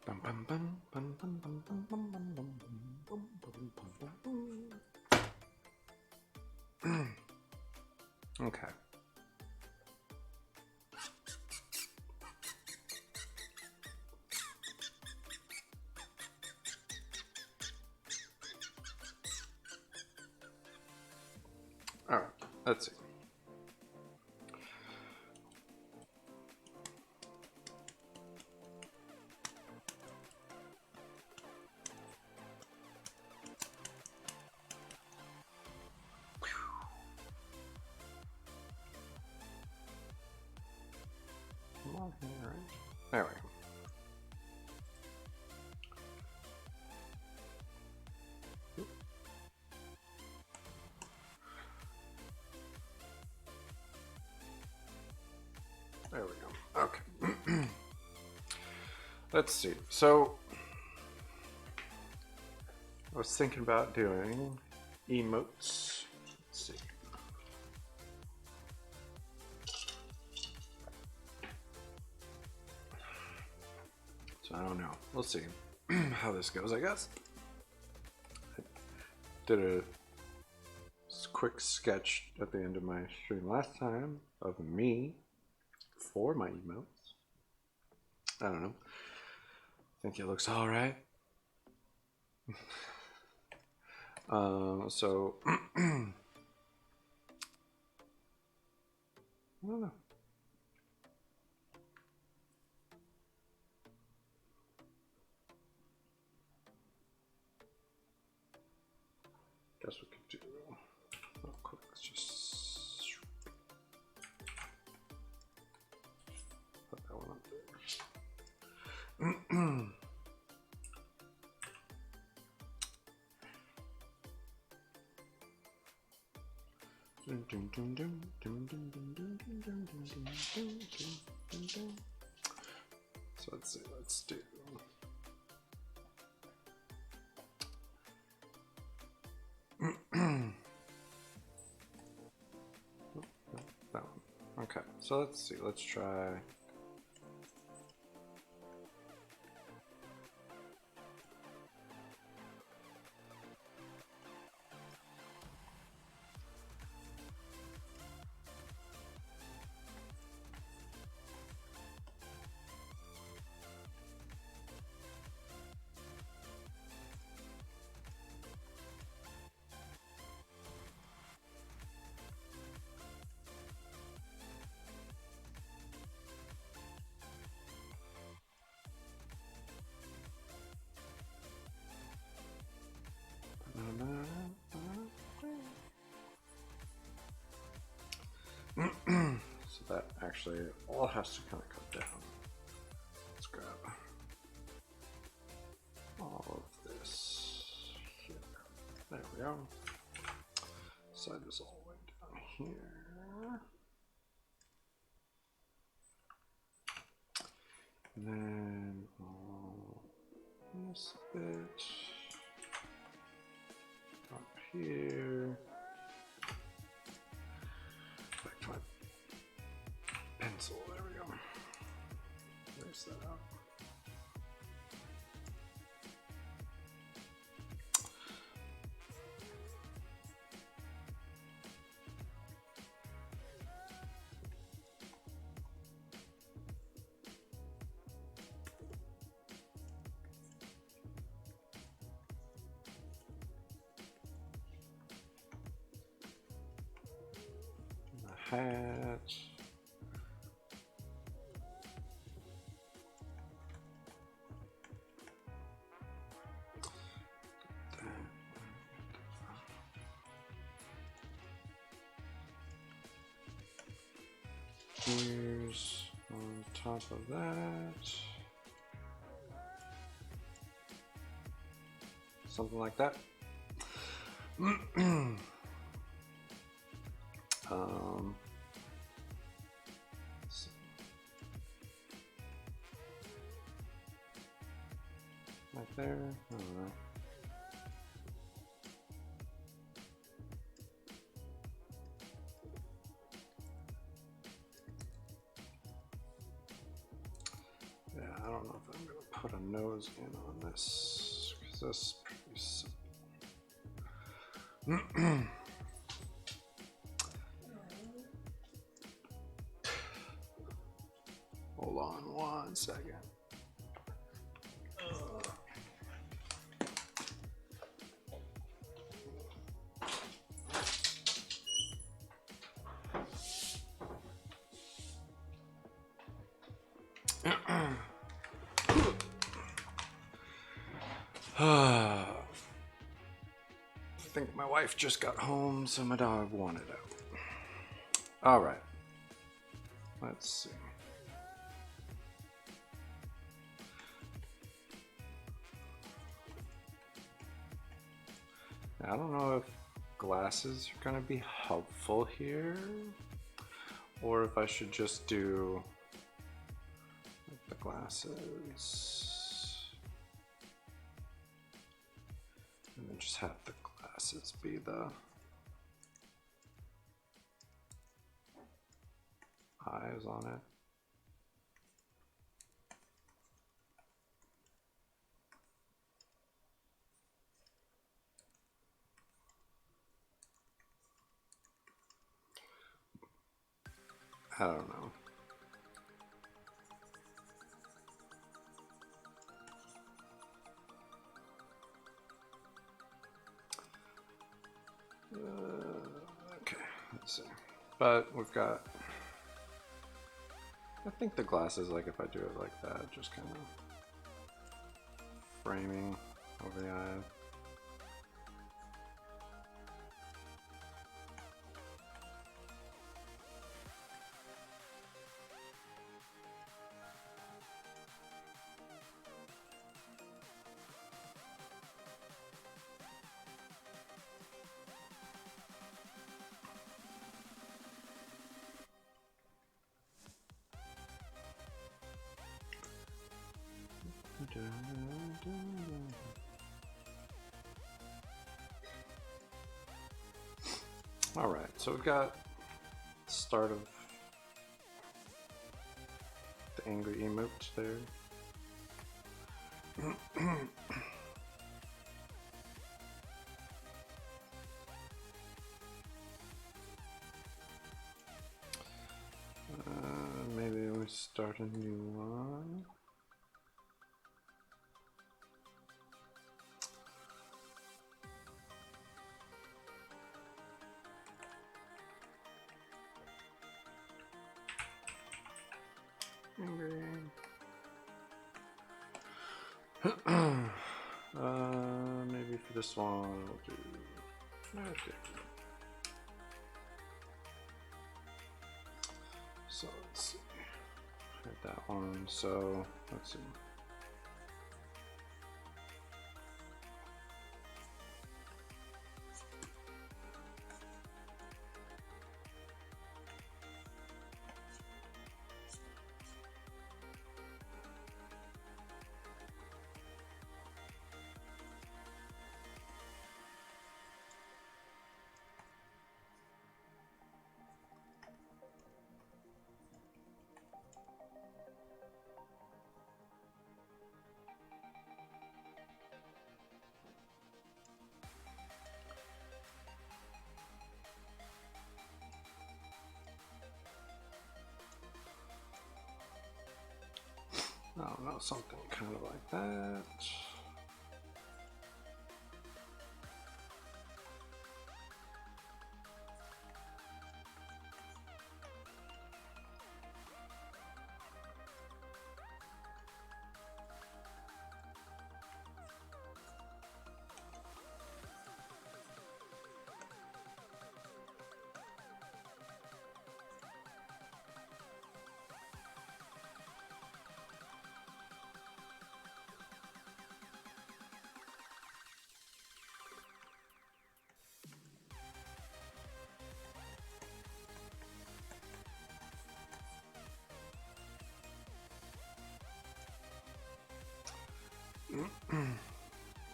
Bum, bum, bum, bum, bum, bum, bum, bum, bum, bum, bum, bum, bum, bum. Okay. All right. Let's see. Come on here, right? There we go. There we go. Okay. Let's see. So I was thinking about doing emotes. Let's see. So I don't know. We'll see how this goes, I guess. I did a quick sketch at the end of my stream last time of me for my emotes. I don't know. Think it looks all right. So I don't know. Guess we could do real quick. Let's just put that one up there. So let's see. Let's do. That one. Okay, so let's see. Let's try. So that actually all has to kind of come down. Let's grab all of this here. There we go. Slide this all the way down here. And then all this bit up here. Back to my pencil. There we go. There's that out. Hat. Ears on top of that. Something like that. Right there. I don't know. Yeah, I don't know if I'm gonna put a nose in on this because that's pretty simple. Hold on 1 second. I think my wife just got home, so my dog wanted out. All right. Let's see. I don't know if glasses are going to be helpful here, or if I should just do the glasses and then just have the glasses be the eyes on it. I don't know. Okay, let's see. But we've got, I think the glasses, like if I do it like that, just kind of framing over the eyes. All right, so we've got the start of the angry emote there. Maybe we start a new one. Angry. Maybe for this one we'll do. Okay. So let's see. Hit that one. So let's see. I don't know, something kind of like that.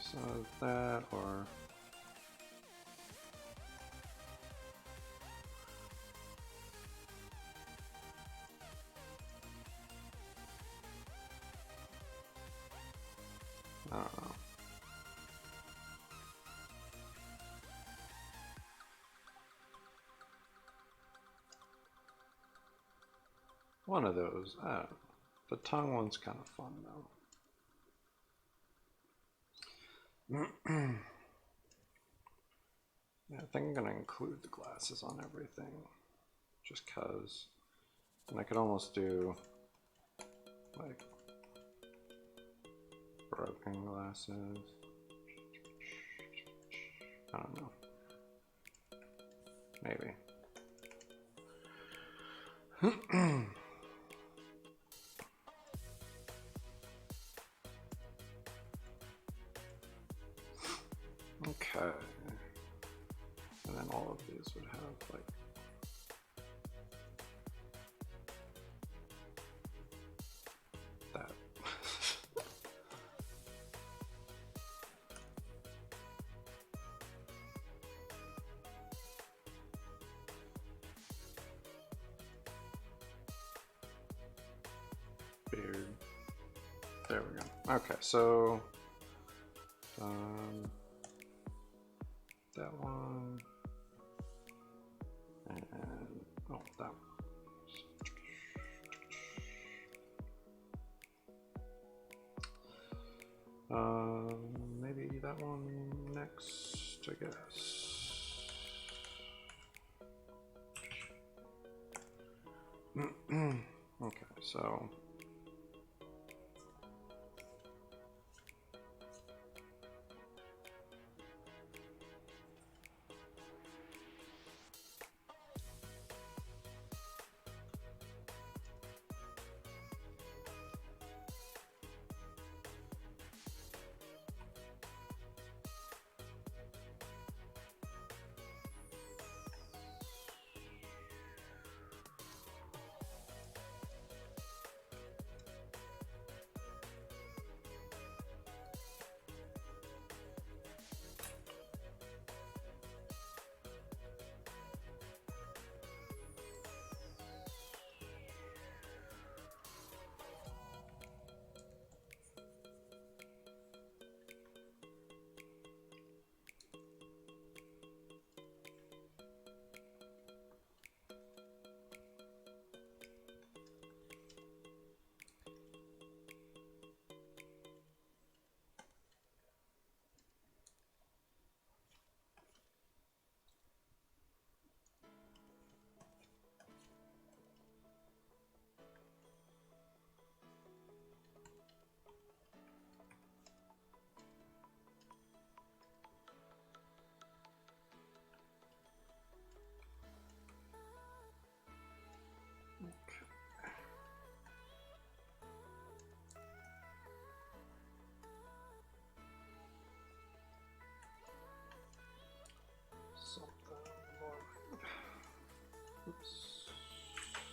So that, or I don't know. One of those. I don't know. The tongue one's kind of fun though. Yeah, I think I'm gonna include the glasses on everything, just cause. And I could almost do like broken glasses. I don't know. Maybe. Okay. And then all of these would have like that. Beard. There we go. Okay, so that one and oh, that one. Maybe that one next, I guess. Okay, so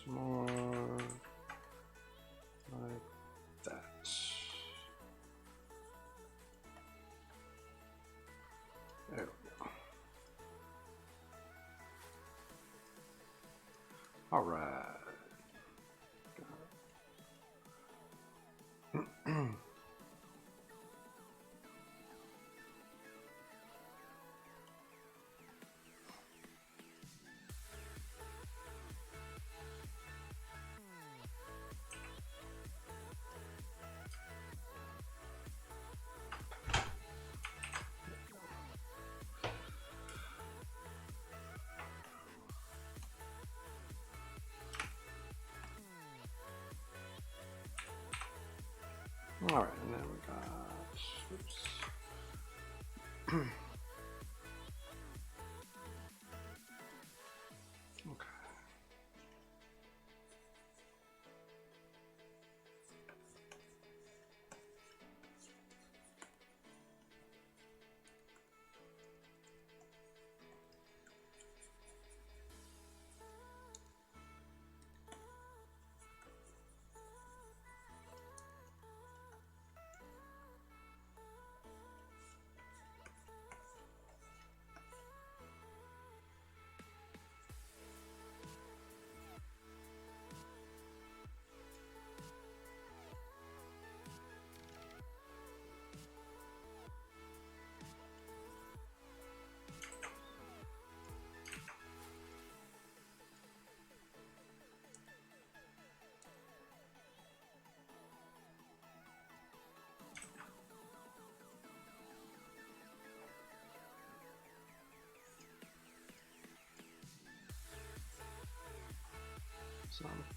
more like that. There we go. All right. All right, and then we got, oops. Okay.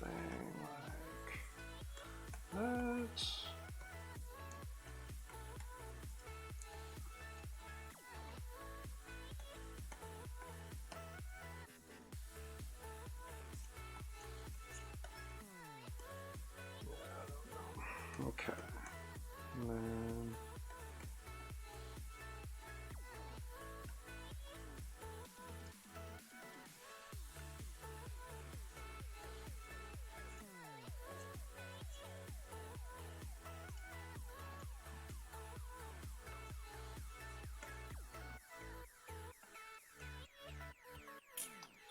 something like that. Okay. And then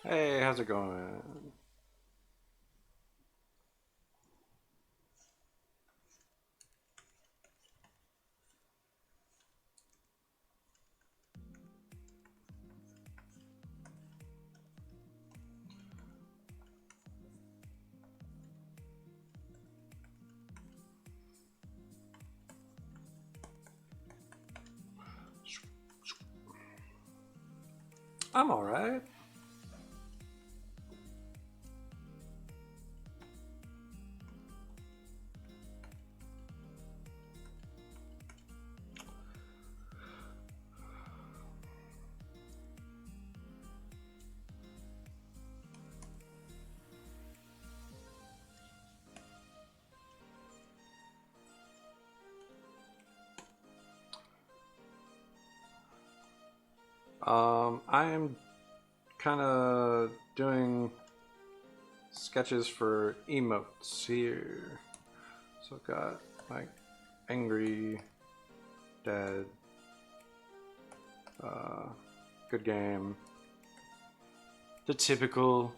hey, how's it going? I'm all right. I am kind of doing sketches for emotes here. So I've got like angry, dead, good game, the typical.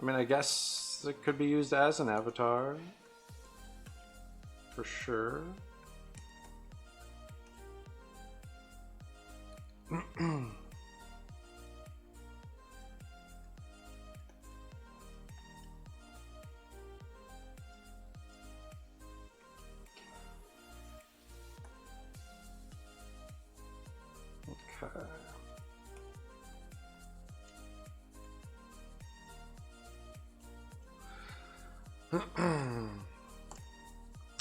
I mean, I guess it could be used as an avatar for sure. Okay.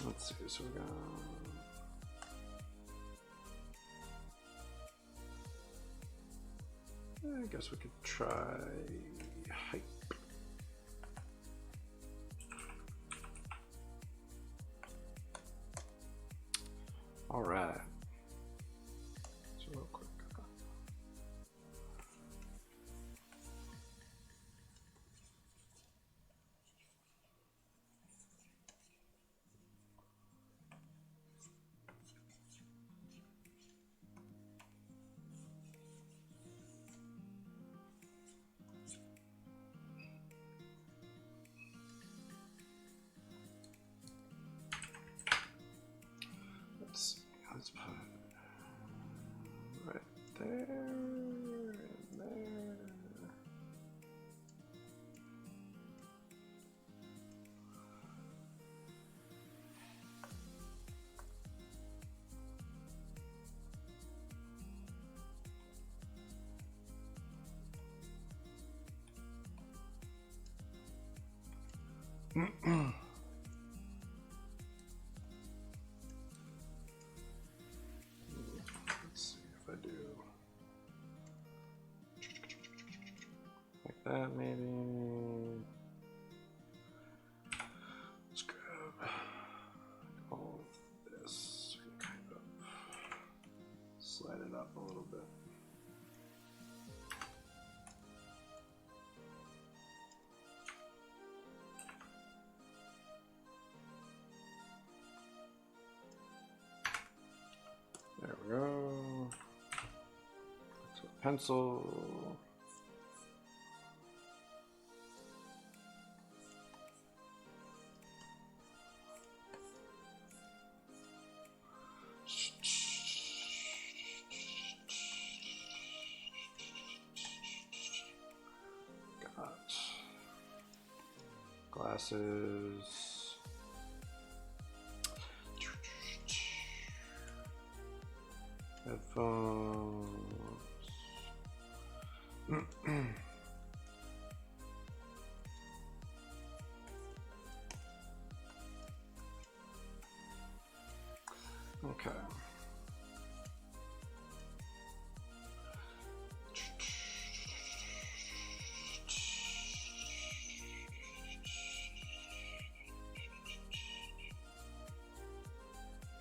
Let's see, so we got. I guess we could try hype. All right. So real quick. Let's put it right there and there. Let's see if I do like that, maybe. Let's grab all of this and kind of slide it up a little bit. There we go. So pencil. Got glasses. Headphones. Okay.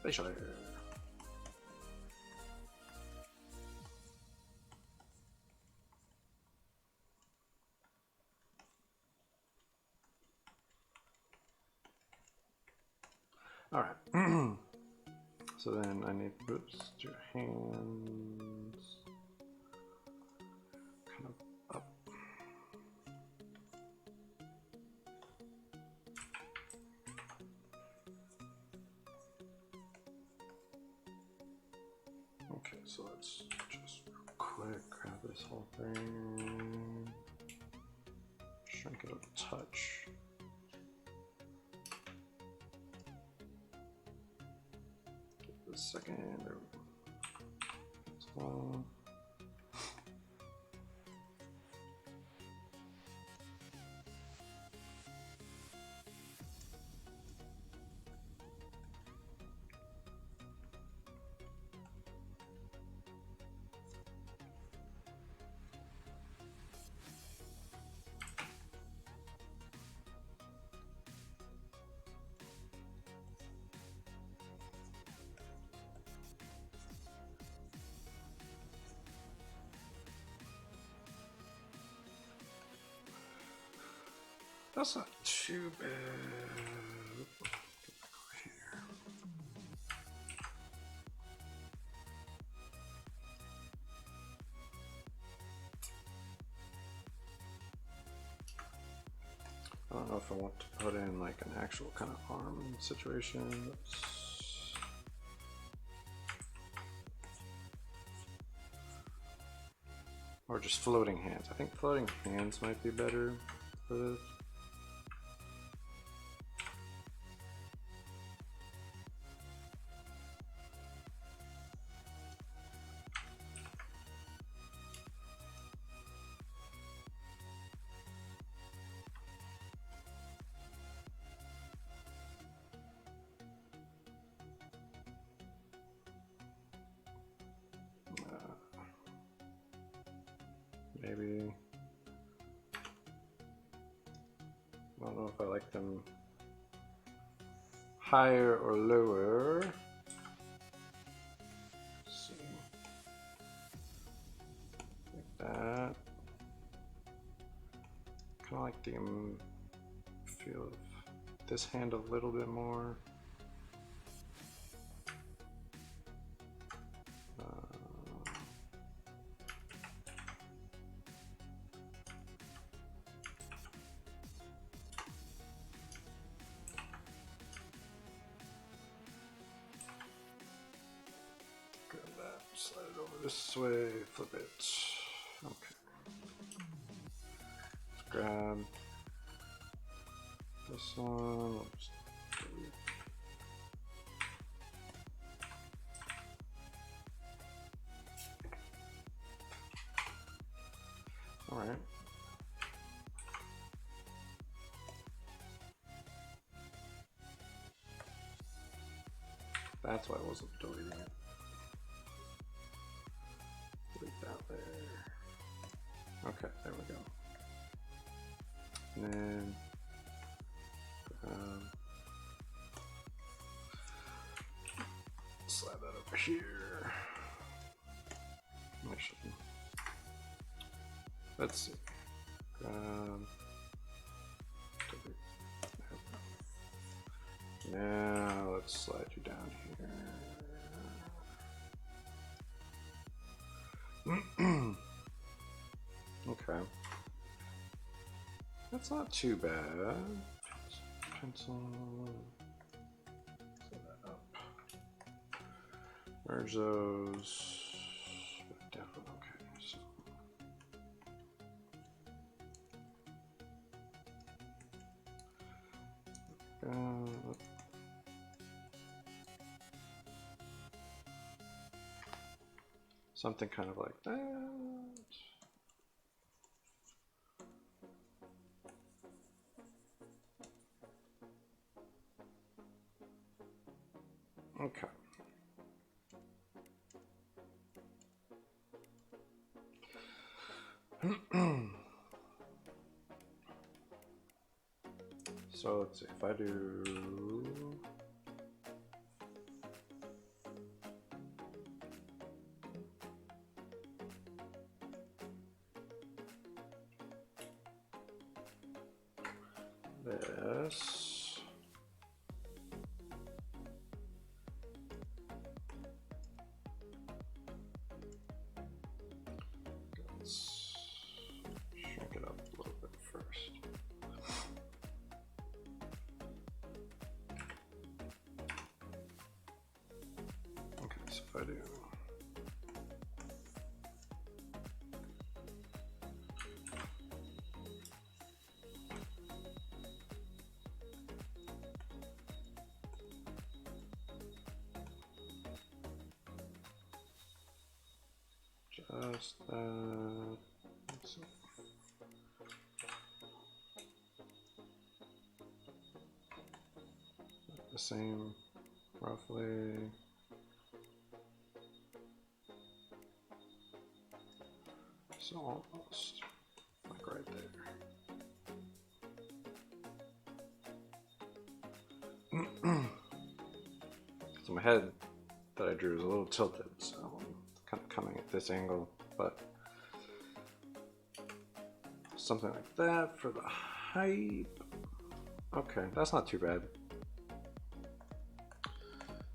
Facial hair. All right. So then I need, oops, your hands kind of up. Okay, so let's just real quick grab this whole thing, shrink it a touch. Give it a second. There we go. That's not too bad. Get back over here. I don't know if I want to put in like an actual kind of arm situation. Oops. Or just floating hands. I think floating hands might be better for this. Maybe, I don't know if I like them higher or lower. Let's see, like that. Kind of like the feel of this hand a little bit more. Slide it over this way, flip it. Okay. Let's grab this one. Oops. All right. That's why I wasn't deleting it. That there. Okay, there we go. And then slide that over here. Actually, let's see. Now let's slide you down here. Okay, that's not too bad. Pencil, set that up. Merge those down. Okay, so something kind of like that. Okay. So let's see if I do this. Let's shrink it up a little bit first. Okay, so if I do just that. Let's see. The same, roughly. So almost like right there. So my head that I drew is a little tilted, so I'm kind of coming at this angle, but something like that for the height. Okay, that's not too bad.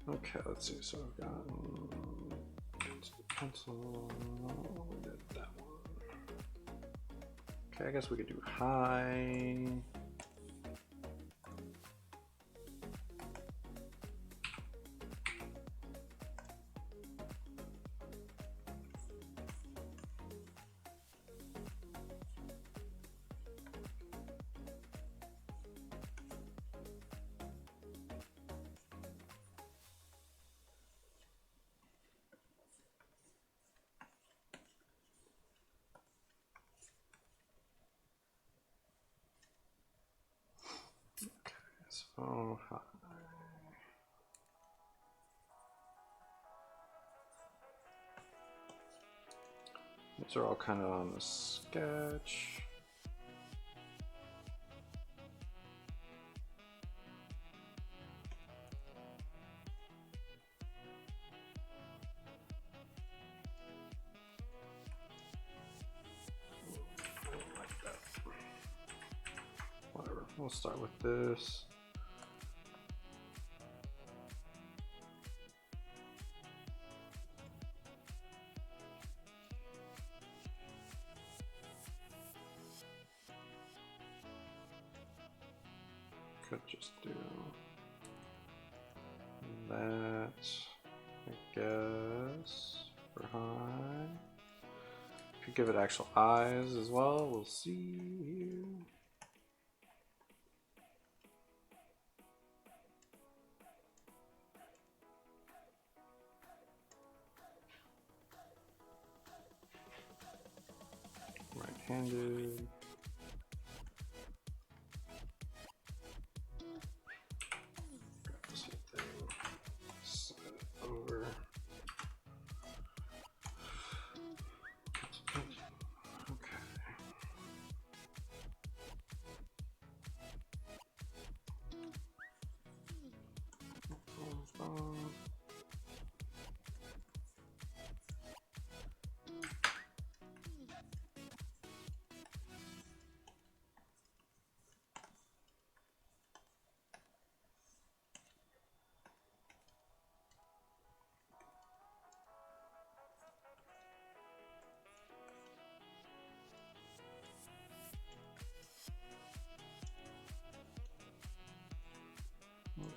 Okay, let's see. So I've got pencil. We did that one. Okay, I guess we could do high. So high. These are all kind of on the sketch. Like that. Whatever. We'll start with this. Could just do that, I guess, for high. Could give it actual eyes as well, we'll see here. Right-handed.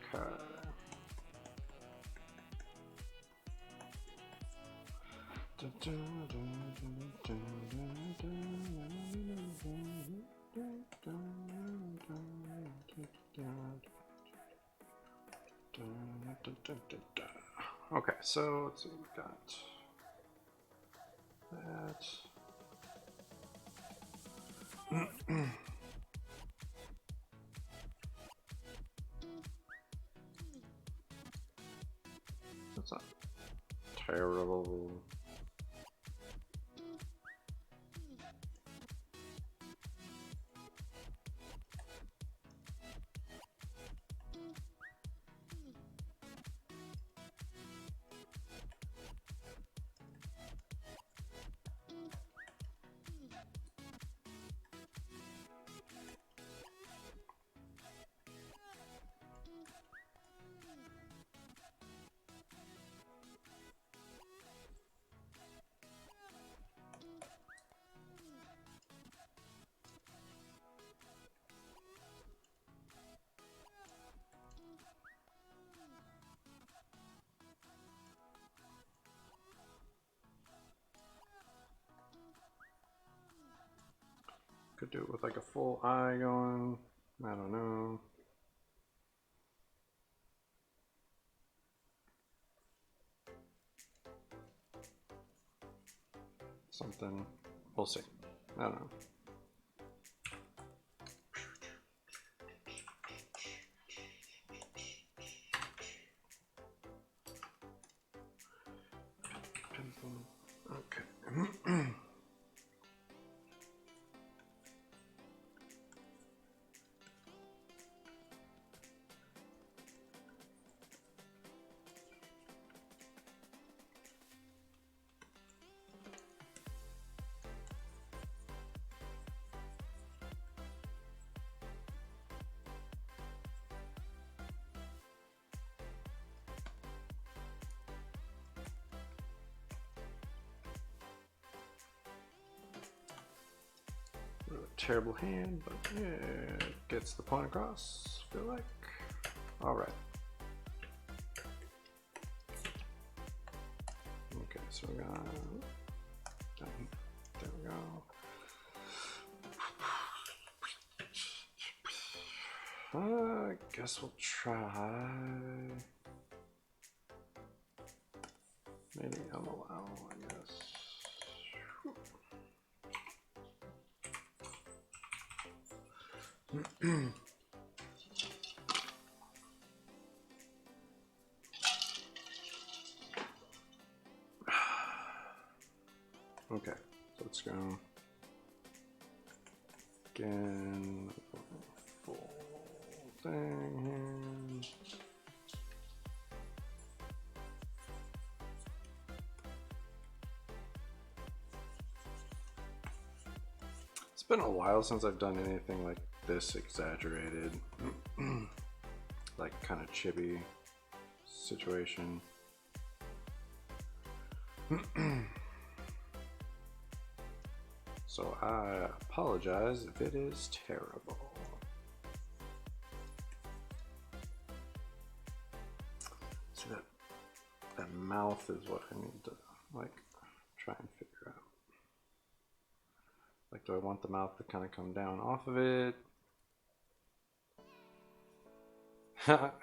Okay. Okay, so let's see, we've got that. That's not terrible. Could do it with like a full eye going. I don't know. Something. We'll see. I don't know. Okay. Terrible hand, but yeah, it gets the point across, I feel like. Alright. Okay, so we got... There we go. I guess we'll try... Maybe allow, I guess. Okay, so let's go again, full thing here. It's been a while since I've done anything like this exaggerated, like kind of chibi situation. So I apologize if it is terrible. So that mouth is what I need to like try and figure out. Like, do I want the mouth to kind of come down off of it?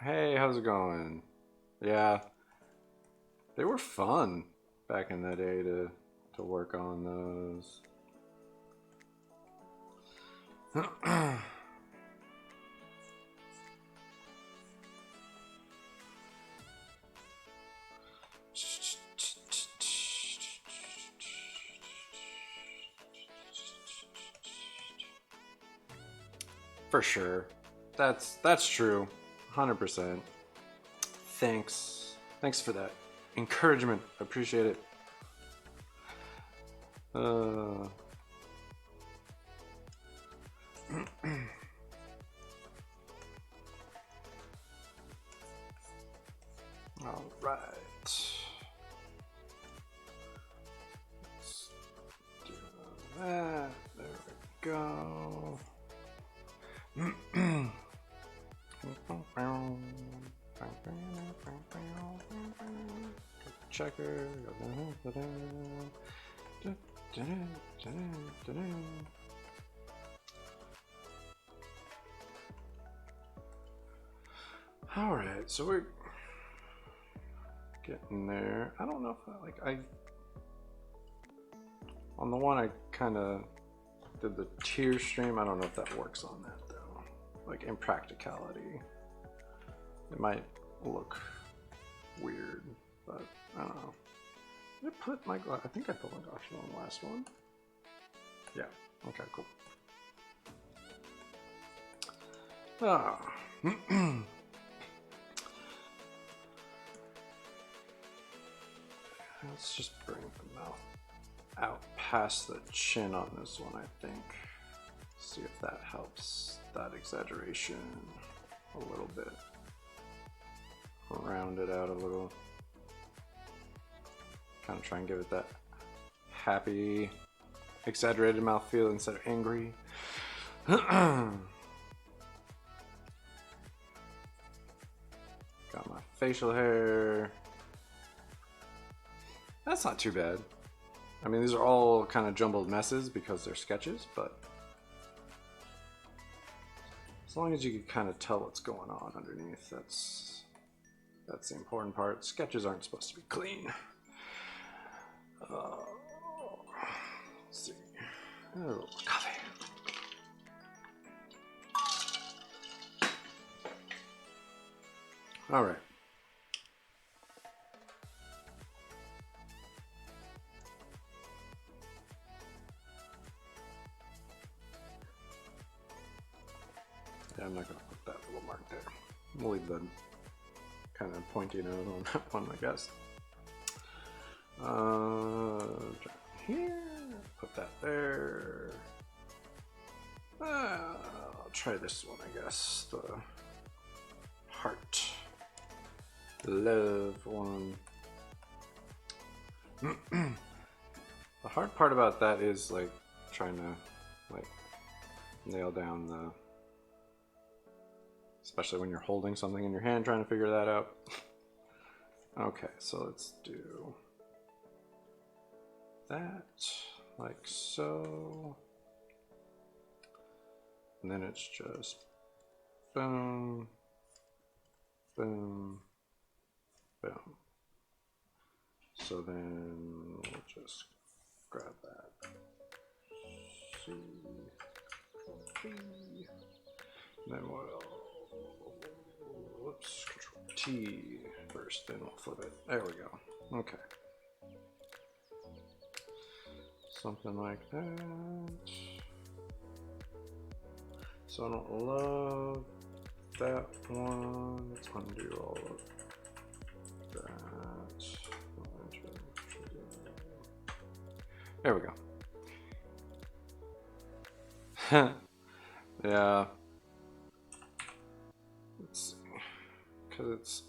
Hey, how's it going? Yeah, they were fun back in the day to work on those. For sure. That's true. 100%. Thanks. Thanks for that encouragement. Appreciate it. All right. Let's do that. There we go. Checker. All right, so we're getting there. I don't know if I on the one I kind of did the tier stream. I don't know if that works on that though. Like in practicality, it might look weird, but I don't know. Did I put my I think I put my glasses on the last one. Yeah. Okay. Cool. Ah. Let's just bring the mouth out past the chin on this one, I think. See if that helps that exaggeration a little bit. Round it out a little. Kind of try and give it that happy, exaggerated mouth feel instead of angry. Got my facial hair. That's not too bad. I mean, these are all kind of jumbled messes because they're sketches, but As long as you can kind of tell what's going on underneath, that's the important part. Sketches aren't supposed to be clean. Let's see. Oh, coffee. All right. Yeah, I'm not going to put that little mark there. We'll leave the kind of pointy note on that one, I guess. Here, put that there. I'll try this one, I guess. The heart. Love one. The hard part about that is like trying to like nail down the, especially when you're holding something in your hand, trying to figure that out. Okay, so let's do that like so. And then it's just boom, boom, boom. So then we'll just grab that. C, Control V. Then we'll, whoops, Control T first, then we'll flip it. There we go. Okay. Something like that. So I don't love that one. Let's undo all of that. There we go. Yeah. Let's see. Because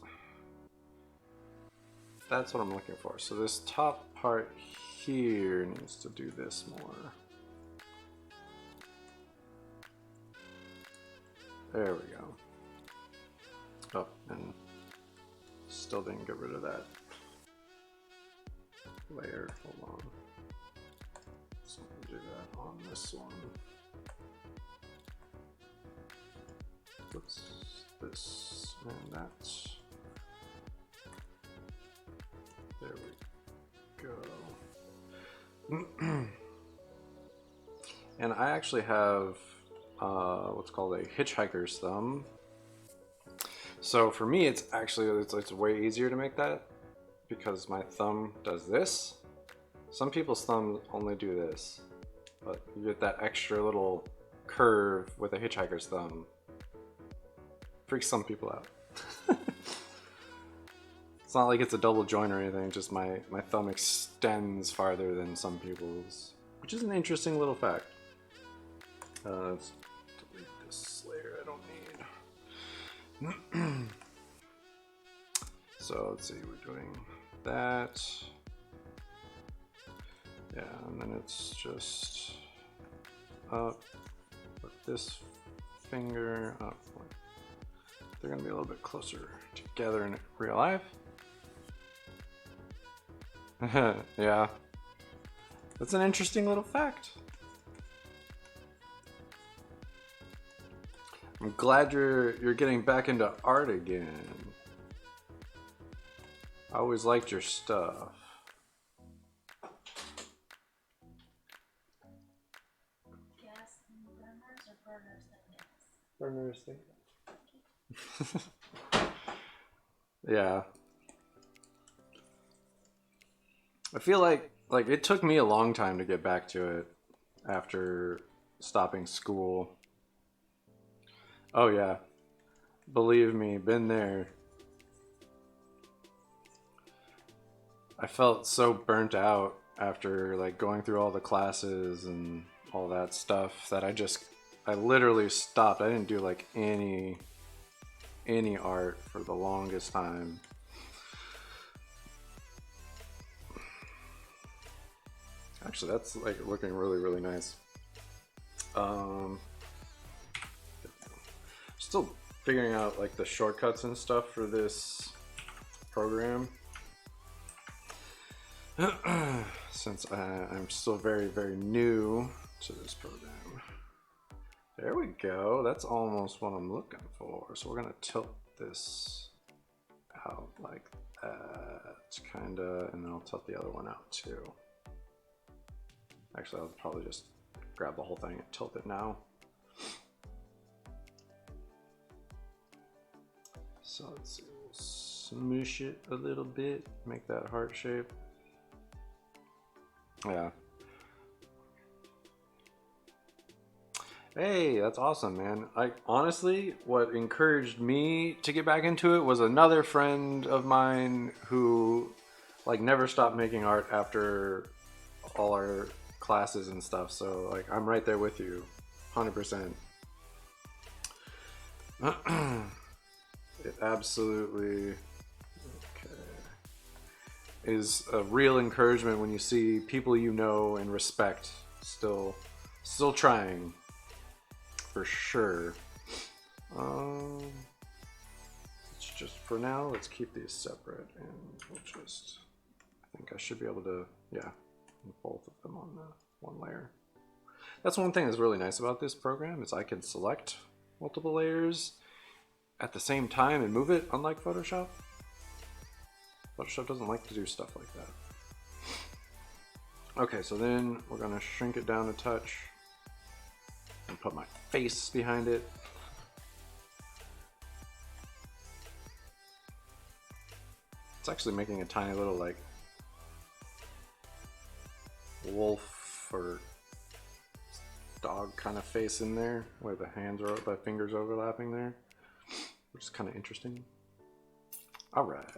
that's what I'm looking for. So this top part here needs to do this more. There we go. Oh, and still didn't get rid of that layer. Hold on. So I'll do that on this one. Oops, this and that. There we go. And I actually have what's called a hitchhiker's thumb. So for me, it's actually it's way easier to make that because my thumb does this. Some people's thumbs only do this, but you get that extra little curve with a hitchhiker's thumb. Freaks some people out. It's not like it's a double joint or anything, just my thumb extends farther than some people's, which is an interesting little fact. Let's delete this layer I don't need. So let's see, we're doing that. Yeah, and then it's just up with this finger up. They're gonna be a little bit closer together in real life. Yeah, that's an interesting little fact. I'm glad you're getting back into art again. I always liked your stuff. Gas burners or burners than gas? Burners thing. Yeah. I feel like it took me a long time to get back to it after stopping school. Oh yeah. Believe me, been there. I felt so burnt out after like going through all the classes and all that stuff that I literally stopped. I didn't do like any art for the longest time. Actually, that's like looking really nice. Still figuring out like the shortcuts and stuff for this program. Since I'm still very new to this program. There we go. That's almost what I'm looking for. So we're gonna tilt this out like that, kinda, and then I'll tilt the other one out too. Actually, I'll probably just grab the whole thing and tilt it now. So let's see, we'll smoosh it a little bit, make that heart shape. Yeah. Hey, that's awesome, man. Like, honestly, what encouraged me to get back into it was another friend of mine who, like, never stopped making art after all our classes and stuff. So, like, I'm right there with you, 100%. It absolutely is a real encouragement when you see people you know and respect still trying. For sure. Let's just, for now, let's keep these separate, and we'll just, I think I should be able to, yeah, both of them on the one layer. That's one thing that's really nice about this program, is I can select multiple layers at the same time and move it, unlike Photoshop. Photoshop doesn't like to do stuff like that. Okay, so then we're gonna shrink it down a touch and put my face behind it. It's actually making a tiny little, like, wolf or dog kind of face in there, where the hands are, the fingers overlapping there, which is kind of interesting. All right.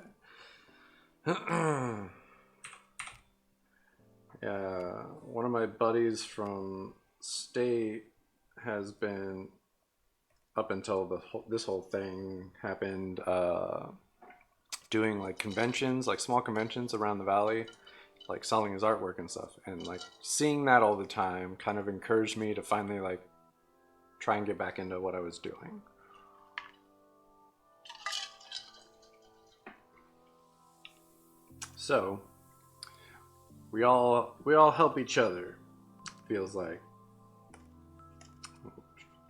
Yeah, one of my buddies from state has been, up until this whole thing happened, doing like conventions, like small conventions around the valley, like selling his artwork and stuff, and like seeing that all the time kind of encouraged me to finally like try and get back into what I was doing. So we all help each other, feels like.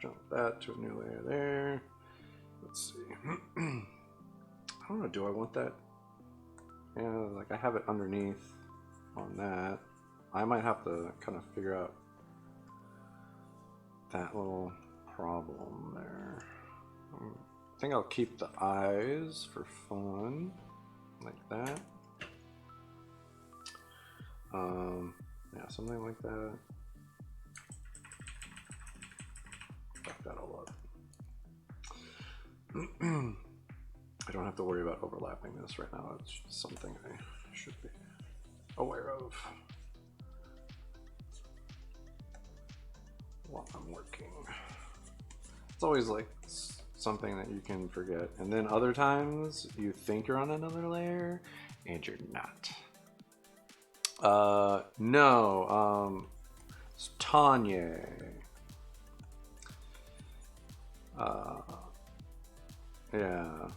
Jump that to a new layer there. Let's see. I don't know, do I want that? Yeah, like I have it underneath on that. I might have to kind of figure out that little problem there. I think I'll keep the eyes for fun, like that. Yeah, something like that. Back that all up. I don't have to worry about overlapping this right now. It's just something I should be aware of while I'm working. It's always like something that you can forget, and then other times you think you're on another layer and you're not. No, it's Tanya. Yeah.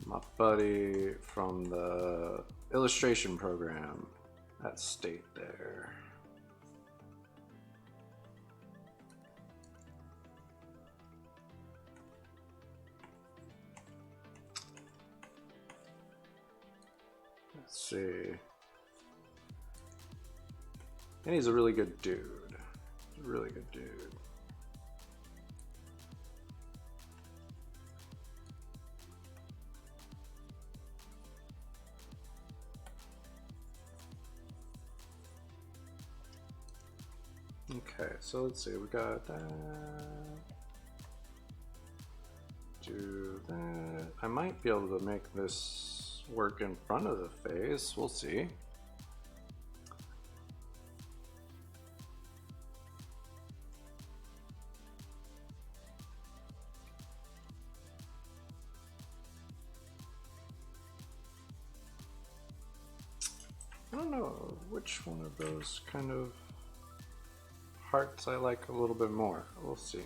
My buddy from the illustration program at State there. Let's see. And he's a really good dude. He's a really good dude. Okay, so let's see, we got that. Do that. I might be able to make this work in front of the face. We'll see. I don't know which one of those kind of hearts I like a little bit more. We'll see.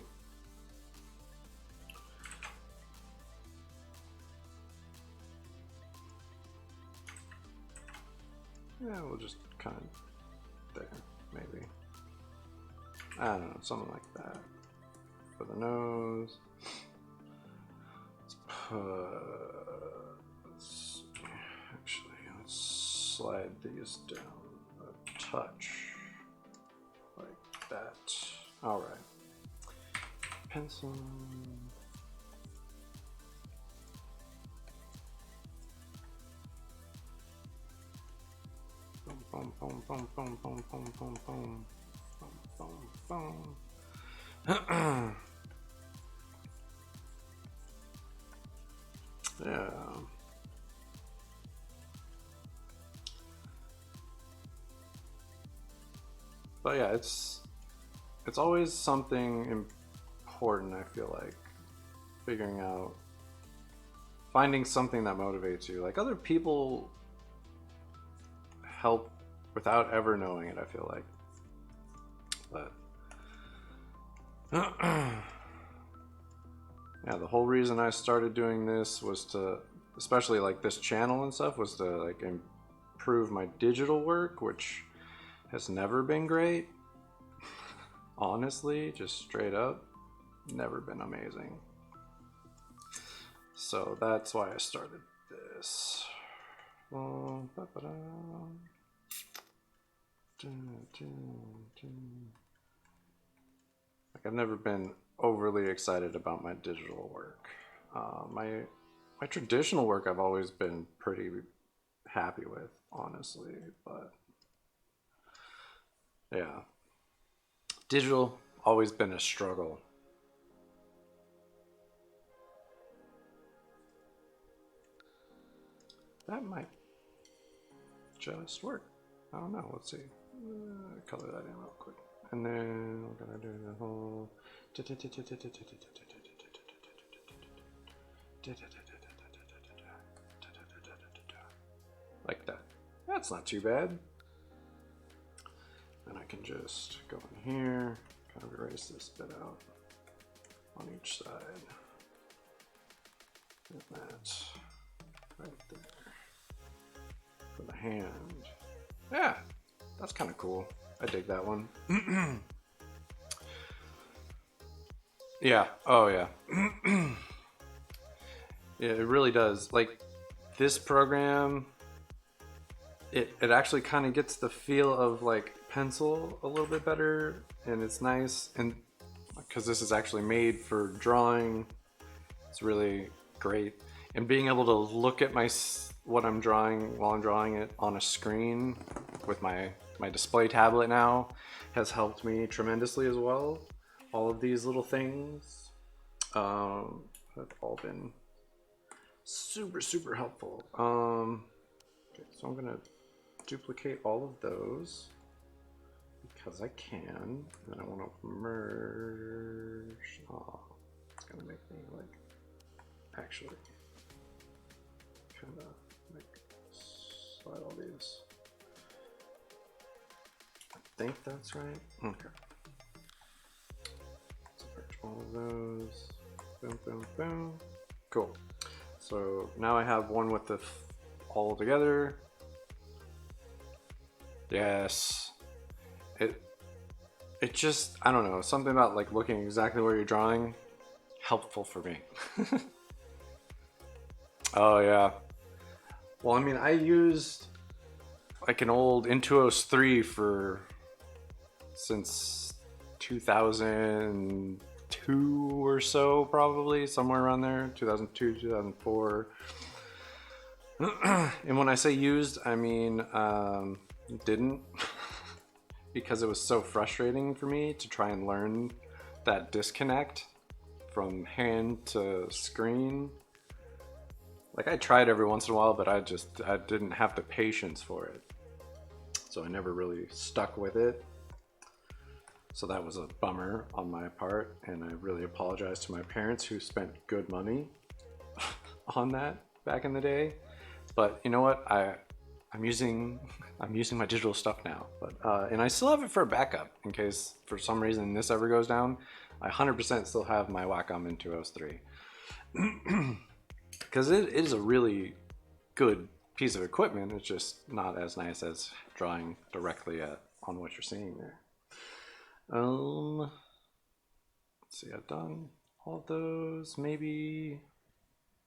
Yeah, we'll just kind of there, maybe. I don't know, something like that. For the nose. Let's slide these down a touch. Like that. Alright. Pencil. Boom, boom, boom, boom, boom, boom, boom, boom. Boom, boom, boom. Yeah. But yeah, it's always something important, I feel like. Figuring out, finding something that motivates you. Like, other people help without ever knowing it, I feel like. But yeah, the whole reason I started doing this was to, especially like this channel and stuff, was to like improve my digital work, which has never been great. Honestly, just straight up, never been amazing. So that's why I started this. Like, I've never been overly excited about my digital work. My traditional work I've always been pretty happy with, honestly, but yeah, digital always been a struggle. That might just work. I don't know. Let's see. Color that in real quick, and then we're gonna do the whole. Like that. That's not too bad. And I can just go in here, kind of erase this bit out on each side. And that right there. For the hand. Yeah, that's kind of cool. I dig that one. Yeah, oh yeah. Yeah, it really does. Like, this program, it actually kind of gets the feel of like pencil a little bit better, and it's nice, and because this is actually made for drawing, it's really great. And being able to look at what I'm drawing while I'm drawing it on a screen with my display tablet now has helped me tremendously as well. All of these little things have all been super helpful. Okay, so I'm gonna duplicate all of those because I can, and then I want to merge. Oh, it's gonna make me like actually kind of like slide all these. I think that's right. Okay. So merge all of those. Boom, boom, boom. Cool. So now I have one with the all together. Yes. It just, I don't know, something about like looking exactly where you're drawing, helpful for me. Oh yeah. Well, I mean, I used like an old Intuos 3 since 2002 or so, probably somewhere around there, 2002, 2004. And when I say used, I mean didn't, because it was so frustrating for me to try and learn that disconnect from hand to screen. Like, I tried every once in a while, but I didn't have the patience for it. So I never really stuck with it. So that was a bummer on my part, and I really apologize to my parents who spent good money on that back in the day. But you know what? I'm using my digital stuff now, but and I still have it for a backup in case for some reason this ever goes down. I 100% still have my Wacom Intuos 3 because it is a really good piece of equipment. It's just not as nice as drawing directly at on what you're seeing there. Let's see, I've done all of those. Maybe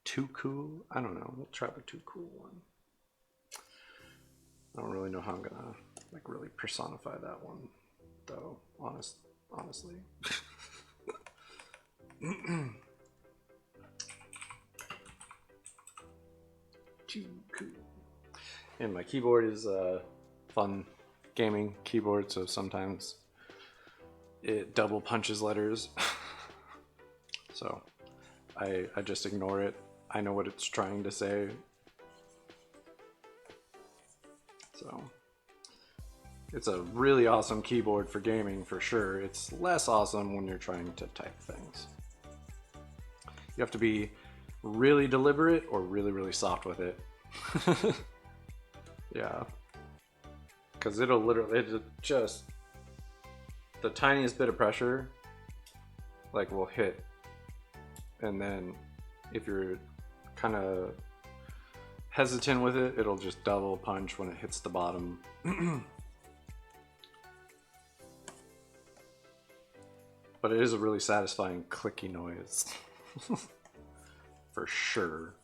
Too Cool. I don't know. We'll try the Too Cool one. I don't really know how I'm gonna like really personify that one, though. Honestly. Too cool. And my keyboard is a fun gaming keyboard, so sometimes it double punches letters. So I just ignore it. I know what it's trying to say. So it's a really awesome keyboard for gaming for sure. It's less awesome when you're trying to type things. You have to be really deliberate or really, really soft with it. Yeah. Because it'll literally, just the tiniest bit of pressure like will hit. And then if you're kind of hesitant with it, it'll just double punch when it hits the bottom. But it is a really satisfying clicky noise. For sure.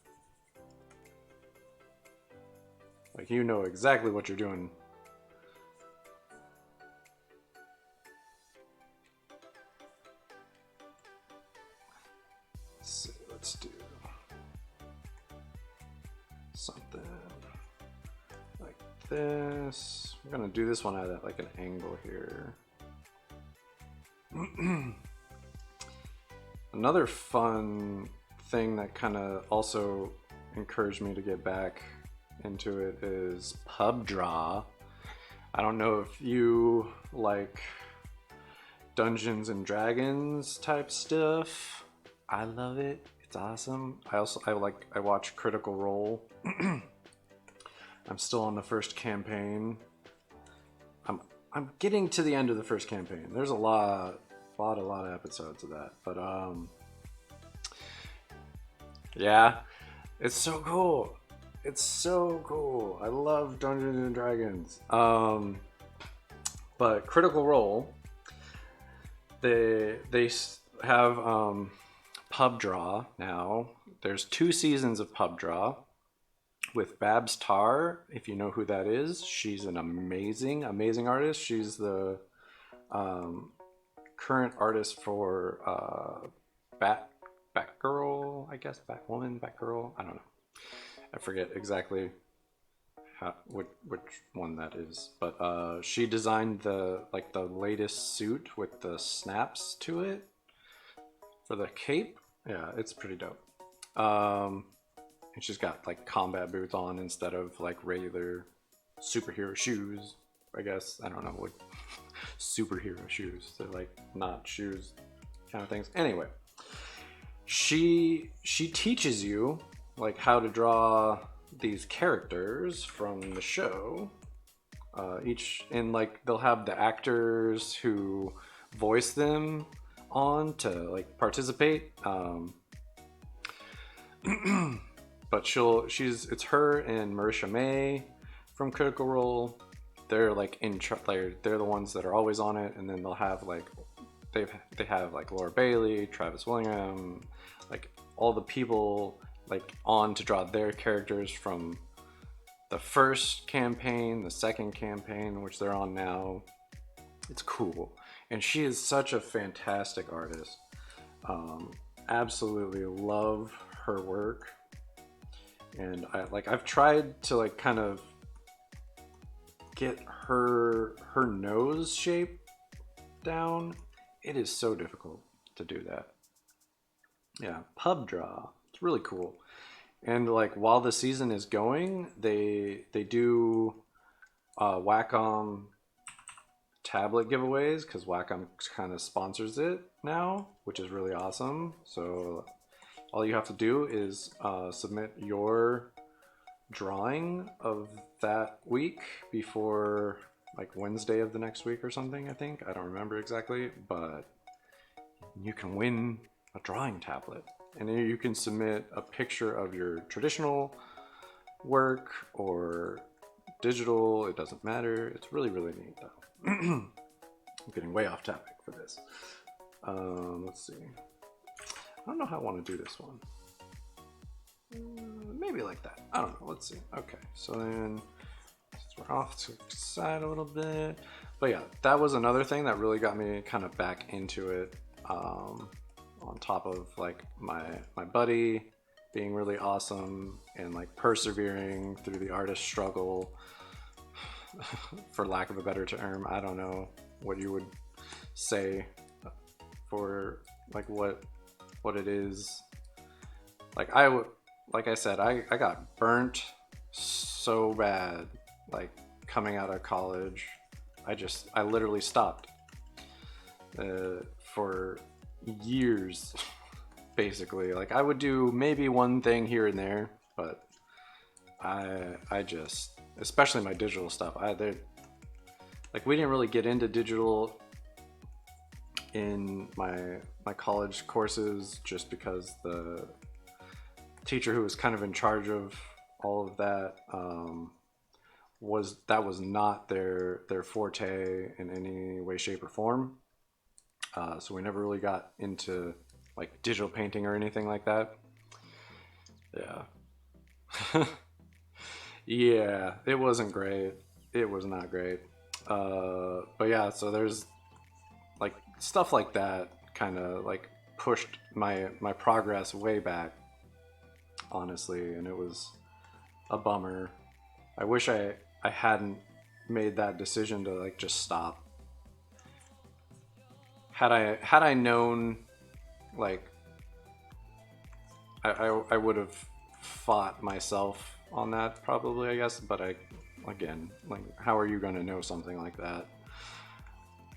Like, you know exactly what you're doing. Let's do something like this. I'm gonna do this one at like an angle here. Another fun thing that kind of also encouraged me to get back into it is PubDraw. I don't know if you like Dungeons and Dragons type stuff. I love it. It's awesome. I watch Critical Role. I'm still on the first campaign. I'm getting to the end of the first campaign. There's a lot of episodes of that, but yeah, it's so cool. It's so cool. I love Dungeons and Dragons. But Critical Role, they have PubDraw now. There's 2 seasons of PubDraw with Babs Tarr. If you know who that is, she's an amazing artist. She's the current artist for Batgirl, I guess, Batwoman, Batgirl. I don't know. I forget exactly which one that is, but she designed the latest suit with the snaps to it for the cape. Yeah, it's pretty dope. And she's got like combat boots on instead of like regular superhero shoes. I guess, I don't know what superhero shoes. They're like not shoes kind of things. Anyway, she teaches you like how to draw these characters from the show. And like they'll have the actors who voice them on to like participate. But it's her and Marisha May from Critical Role. They're like they're the ones that are always on it, and then they'll have like they have like Laura Bailey, Travis Willingham, like all the people like on to draw their characters from the first campaign, the second campaign, which they're on now. It's cool, and she is such a fantastic artist. Absolutely love her work, and I've tried to like kind of get her nose shape down. It is so difficult to do that. Yeah, PubDraw. It's really cool. And like while the season is going, they do Wacom tablet giveaways because Wacom kind of sponsors it now, which is really awesome. So all you have to do is submit your drawing of that week before like Wednesday of the next week or something. I think, I don't remember exactly, but you can win a drawing tablet, and then you can submit a picture of your traditional work or digital. It doesn't matter. It's really, really neat though. I'm getting way off topic for this. Let's see. I don't know how I want to do this one. Maybe like that. I don't know. Let's see. Okay, so then we're off to the side a little bit. But yeah, that was another thing that really got me kind of back into it. On top of like my buddy being really awesome and like persevering through the artist struggle, for lack of a better term. I don't know what you would say for like what it is. Like like I said, I got burnt so bad, like coming out of college. I literally stopped for years, basically. Like I would do maybe one thing here and there, but I just, especially my digital stuff, like we didn't really get into digital in my college courses just because the teacher who was kind of in charge of all of that was not their forte in any way, shape, or form. So we never really got into like digital painting or anything like that. Yeah. Yeah, it wasn't great. It was not great. But yeah, so there's like stuff like that kind of like pushed my progress way back, honestly, and it was a bummer. I wish I hadn't made that decision to like just stop. Had I known, like I would have fought myself on that probably, I guess, but again, like how are you going to know something like that?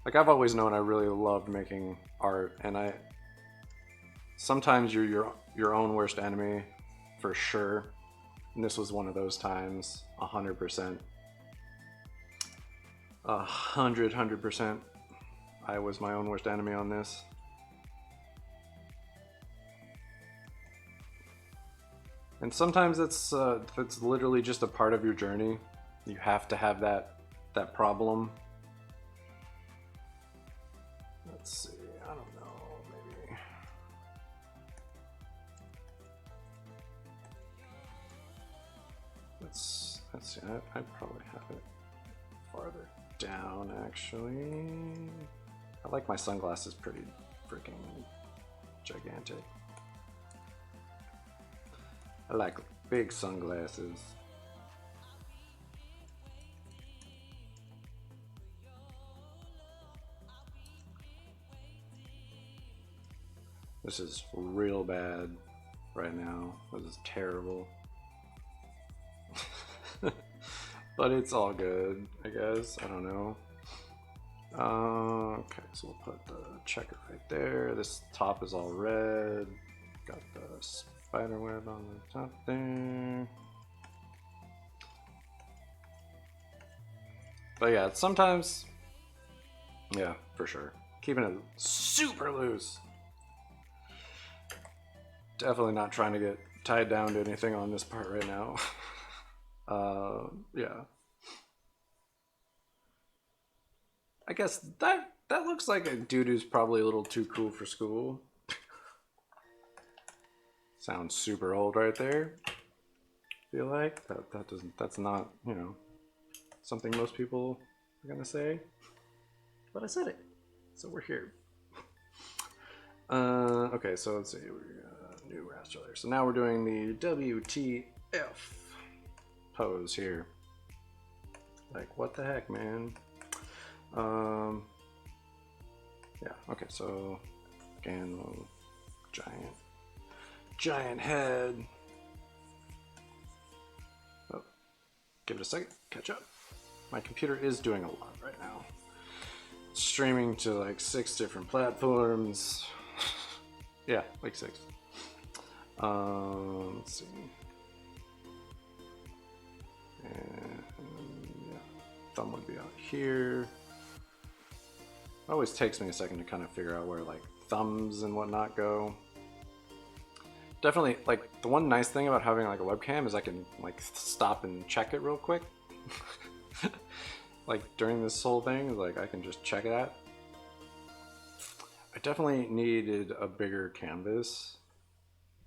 Like I've always known I really loved making art, and sometimes you're your own worst enemy, for sure. And this was one of those times, 100%. 100%. I was my own worst enemy on this. And sometimes it's literally just a part of your journey. You have to have that problem. Let's see, I don't know, maybe. Let's see, I probably have it farther down, actually. I like my sunglasses pretty freaking gigantic. I like big sunglasses. This is real bad right now. This is terrible. But it's all good, I guess. I don't know. Okay, so we'll put the checker right there. This top is all red. Got the spider web on the top there. But yeah, sometimes, yeah, for sure. Keeping it super loose. Definitely not trying to get tied down to anything on this part right now. Yeah. I guess that looks like a dude who's probably a little too cool for school. Sounds super old right there. Feel like that's not, you know, something most people are gonna say. But I said it, so we're here. Okay, so let's see. We got a new raster layer. So now we're doing the WTF pose here. Like, what the heck, man? Yeah. Okay, so again, giant head. Oh, give it a second. Catch up. My computer is doing a lot right now. Streaming to like 6 different platforms. Yeah, like 6. Let's see. And yeah, thumb would be out here. It always takes me a second to kind of figure out where like thumbs and whatnot go. Definitely, like the one nice thing about having like a webcam is I can like stop and check it real quick. like during this whole thing, like I can just check it out. I definitely needed a bigger canvas.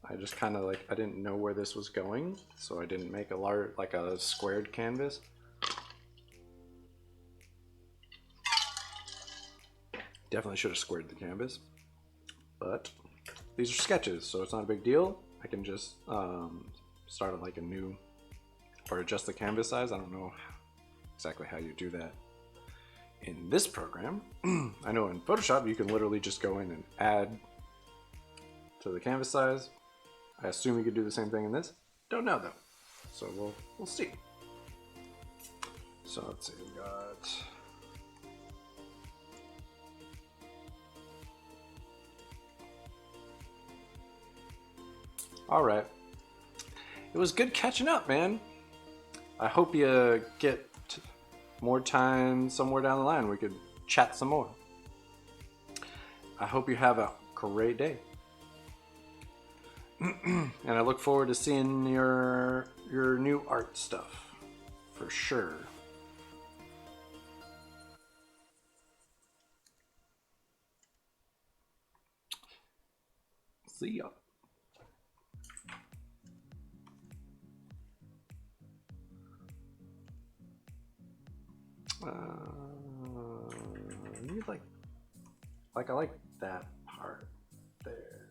I just kind of like, I didn't know where this was going, so I didn't make a large, like a squared canvas. Definitely should have squared the canvas, but these are sketches, so it's not a big deal. I can just start at like a new, or adjust the canvas size. I don't know exactly how you do that in this program. I know in Photoshop you can literally just go in and add to the canvas size. I assume you could do the same thing in this. Don't know though, so we'll see. So let's see, we got. All right, it was good catching up, man. I hope you get more time somewhere down the line. We could chat some more. I hope you have a great day. And I look forward to seeing your new art stuff for sure. See ya. You like I like that part there.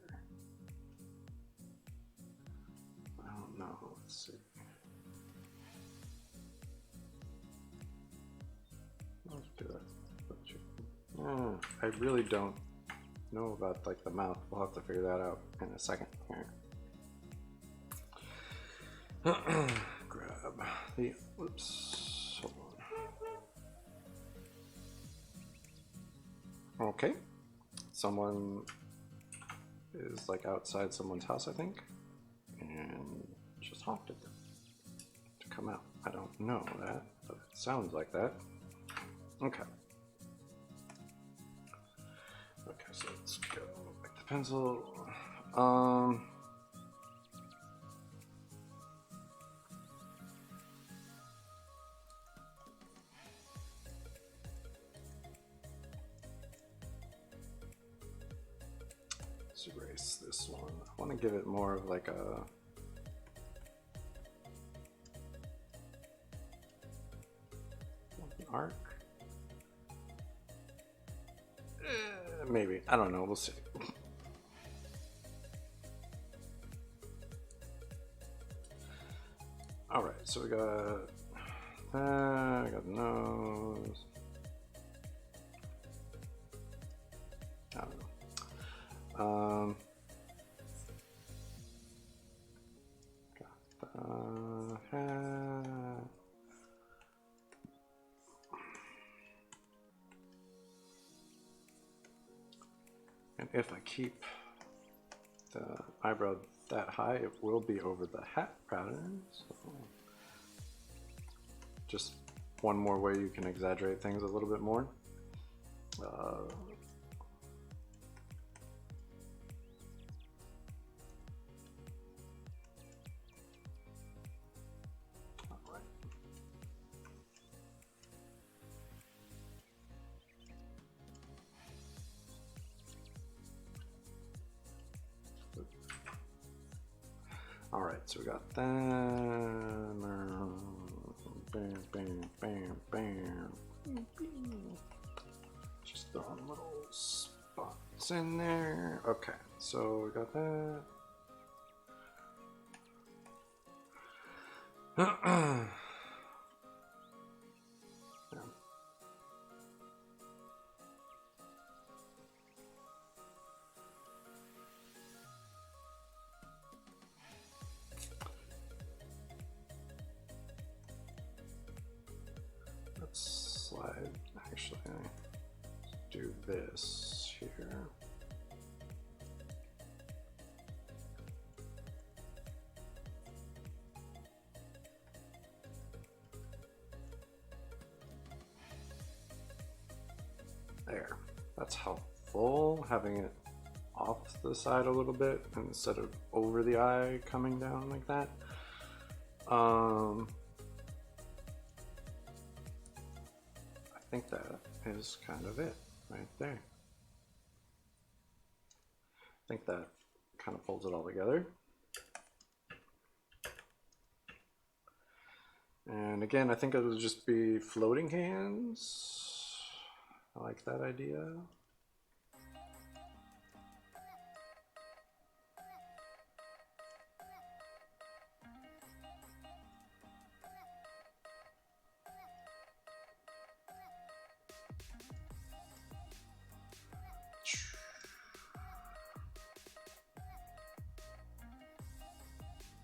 I don't know. Let's see. Let's do that. I really don't know about like the mouth. We'll have to figure that out in a second here. Grab the. Whoops. Hold on. Okay. Someone is like outside someone's house, I think, and just honked at them to come out. I don't know that, but it sounds like that. Okay. Okay, so let's go back to pencil. Let's erase this one. I want to give it more of like a arc. Maybe. I don't know. We'll see. All right. So we got that. I got the nose. I don't know. Got the hat. And if I keep the eyebrow that high, it will be over the hat pattern. So just one more way you can exaggerate things a little bit more. All right, so we got that. Bam, bam, bam, bam. Just throwing little spots in there. Okay, so we got that. Let's slide, actually, do this here. There, that's helpful, having it off the side a little bit instead of over the eye coming down like that. think that is kind of it right there. I think that kind of pulls it all together. And again, I think it'll just be floating hands. I like that idea.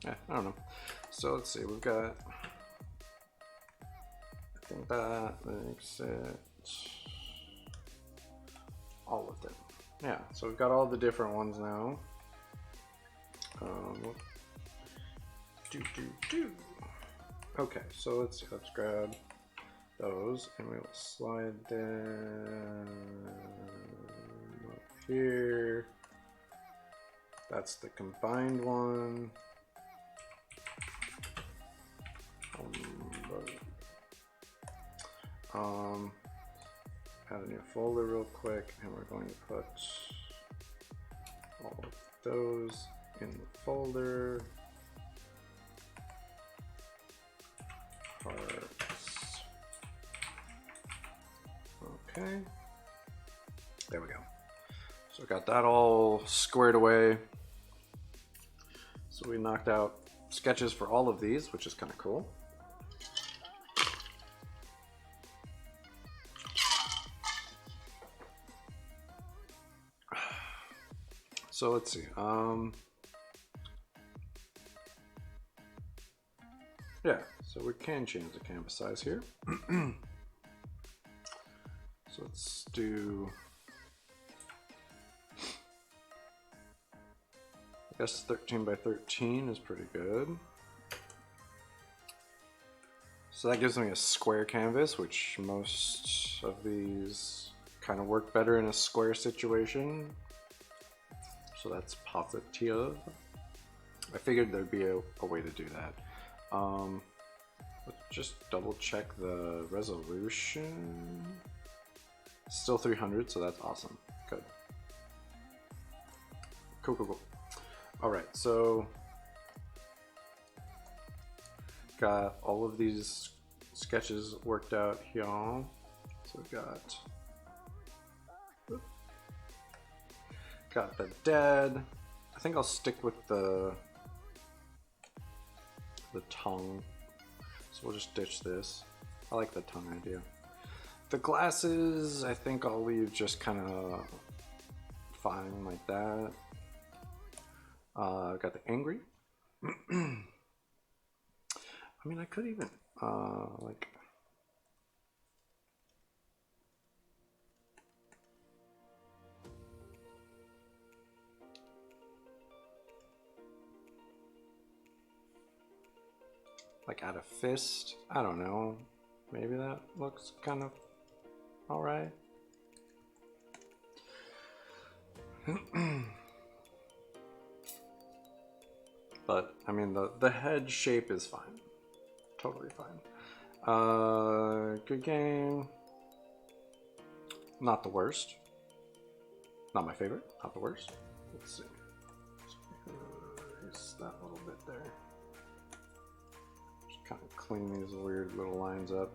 Yeah, I don't know. So let's see, we've got, I think that makes it all of them. Yeah, so we've got all the different ones now. Okay, so let's see, let's grab those and we'll slide them up here. That's the combined one. Add a new folder real quick, and we're going to put all of those in the folder. Parts. Okay. There we go. So we got that all squared away. So we knocked out sketches for all of these, which is kind of cool. So let's see. Yeah, so we can change the canvas size here. So let's do, I guess 13 by 13 is pretty good. So that gives me a square canvas, which most of these kind of work better in a square situation. So that's positive. I figured there'd be a way to do that. Let's just double check the resolution. Still 300, so that's awesome. Good. Cool, cool, cool. All right, so got all of these sketches worked out here. So we've got the dead. I think I'll stick with the tongue. So we'll just ditch this. I like the tongue idea. The glasses, I think I'll leave just kind of fine like that. I've got the angry. I mean, I could even like add a fist. I don't know. Maybe that looks kind of all right. But I mean, the head shape is fine. Totally fine. Good game. Not the worst. Not my favorite. Not the worst. Let's see. Erase that little bit there. Just kind of clean these weird little lines up.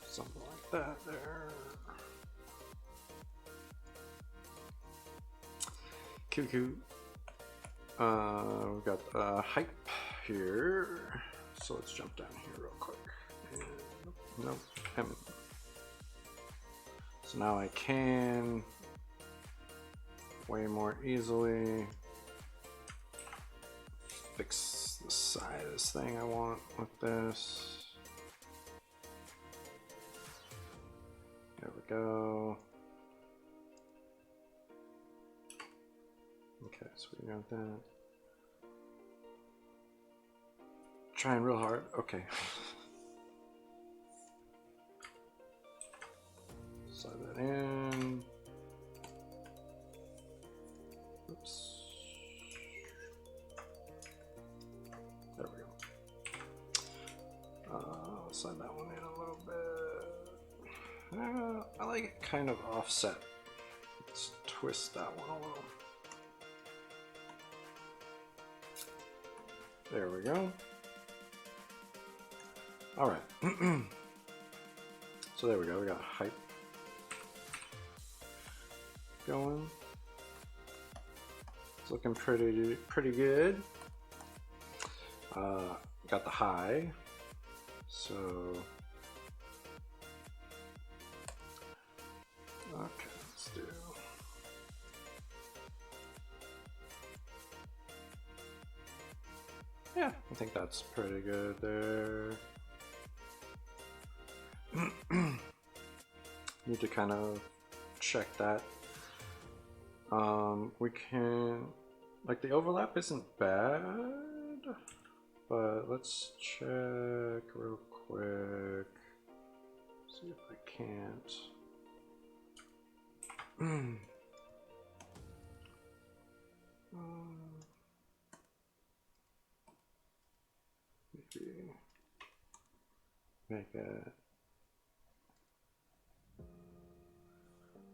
Something like that there. Cute. We've got hype here. So let's jump down here real quick. And, nope. So now I can way more easily fix the side of this thing I want with this. There we go. Okay, so we got that. Trying real hard. Okay. Slide that in. Oops. There we go. Slide that one in a little bit. I like it kind of offset. Let's twist that one a little. There we go. All right. So there we go. We got height going. It's looking pretty good. Got the high. So okay, let's do. Yeah, I think that's pretty good there. Need to kind of check that. We can, like, the overlap isn't bad, but let's check real quick. See if I can't. Maybe make it.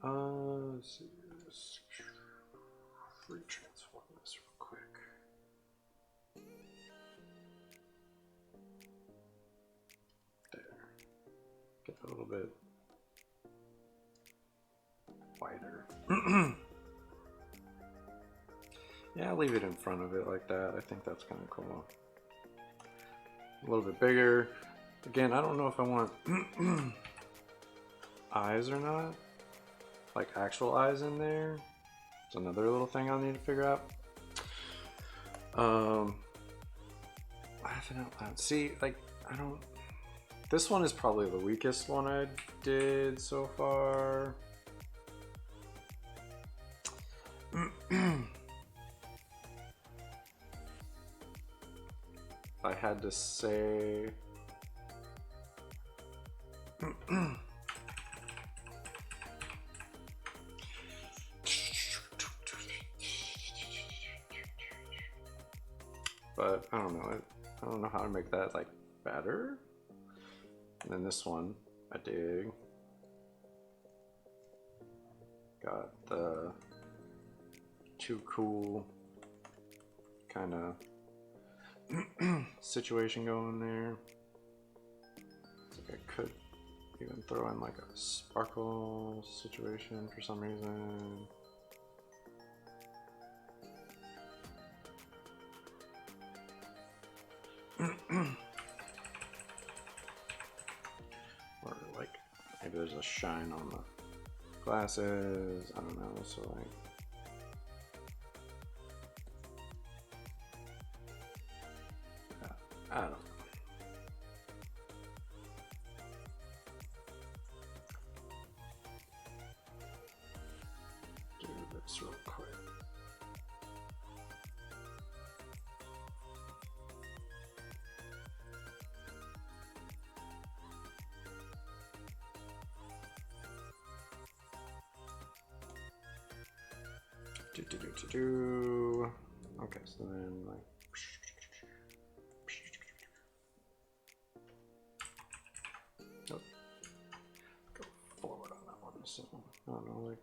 Let's see this. Free transform this real quick. There. Get a little bit wider. Yeah, I'll leave it in front of it like that. I think that's kind of cool. A little bit bigger. Again, I don't know if I want eyes or not. Like actual eyes in there. It's another little thing I'll need to figure out. Laughing out loud. See, like, I don't. This one is probably the weakest one I did so far. I had to say. But I don't know. I don't know how to make that like better. And then this one, I dig. Got the too cool kind of situation going there. It's like I could even throw in like a sparkle situation for some reason. Or like maybe there's a shine on the glasses. I don't know. So like. I don't know. Do this real quick. Okay, so then like. Oh. Go forward on that one. So I don't know, like.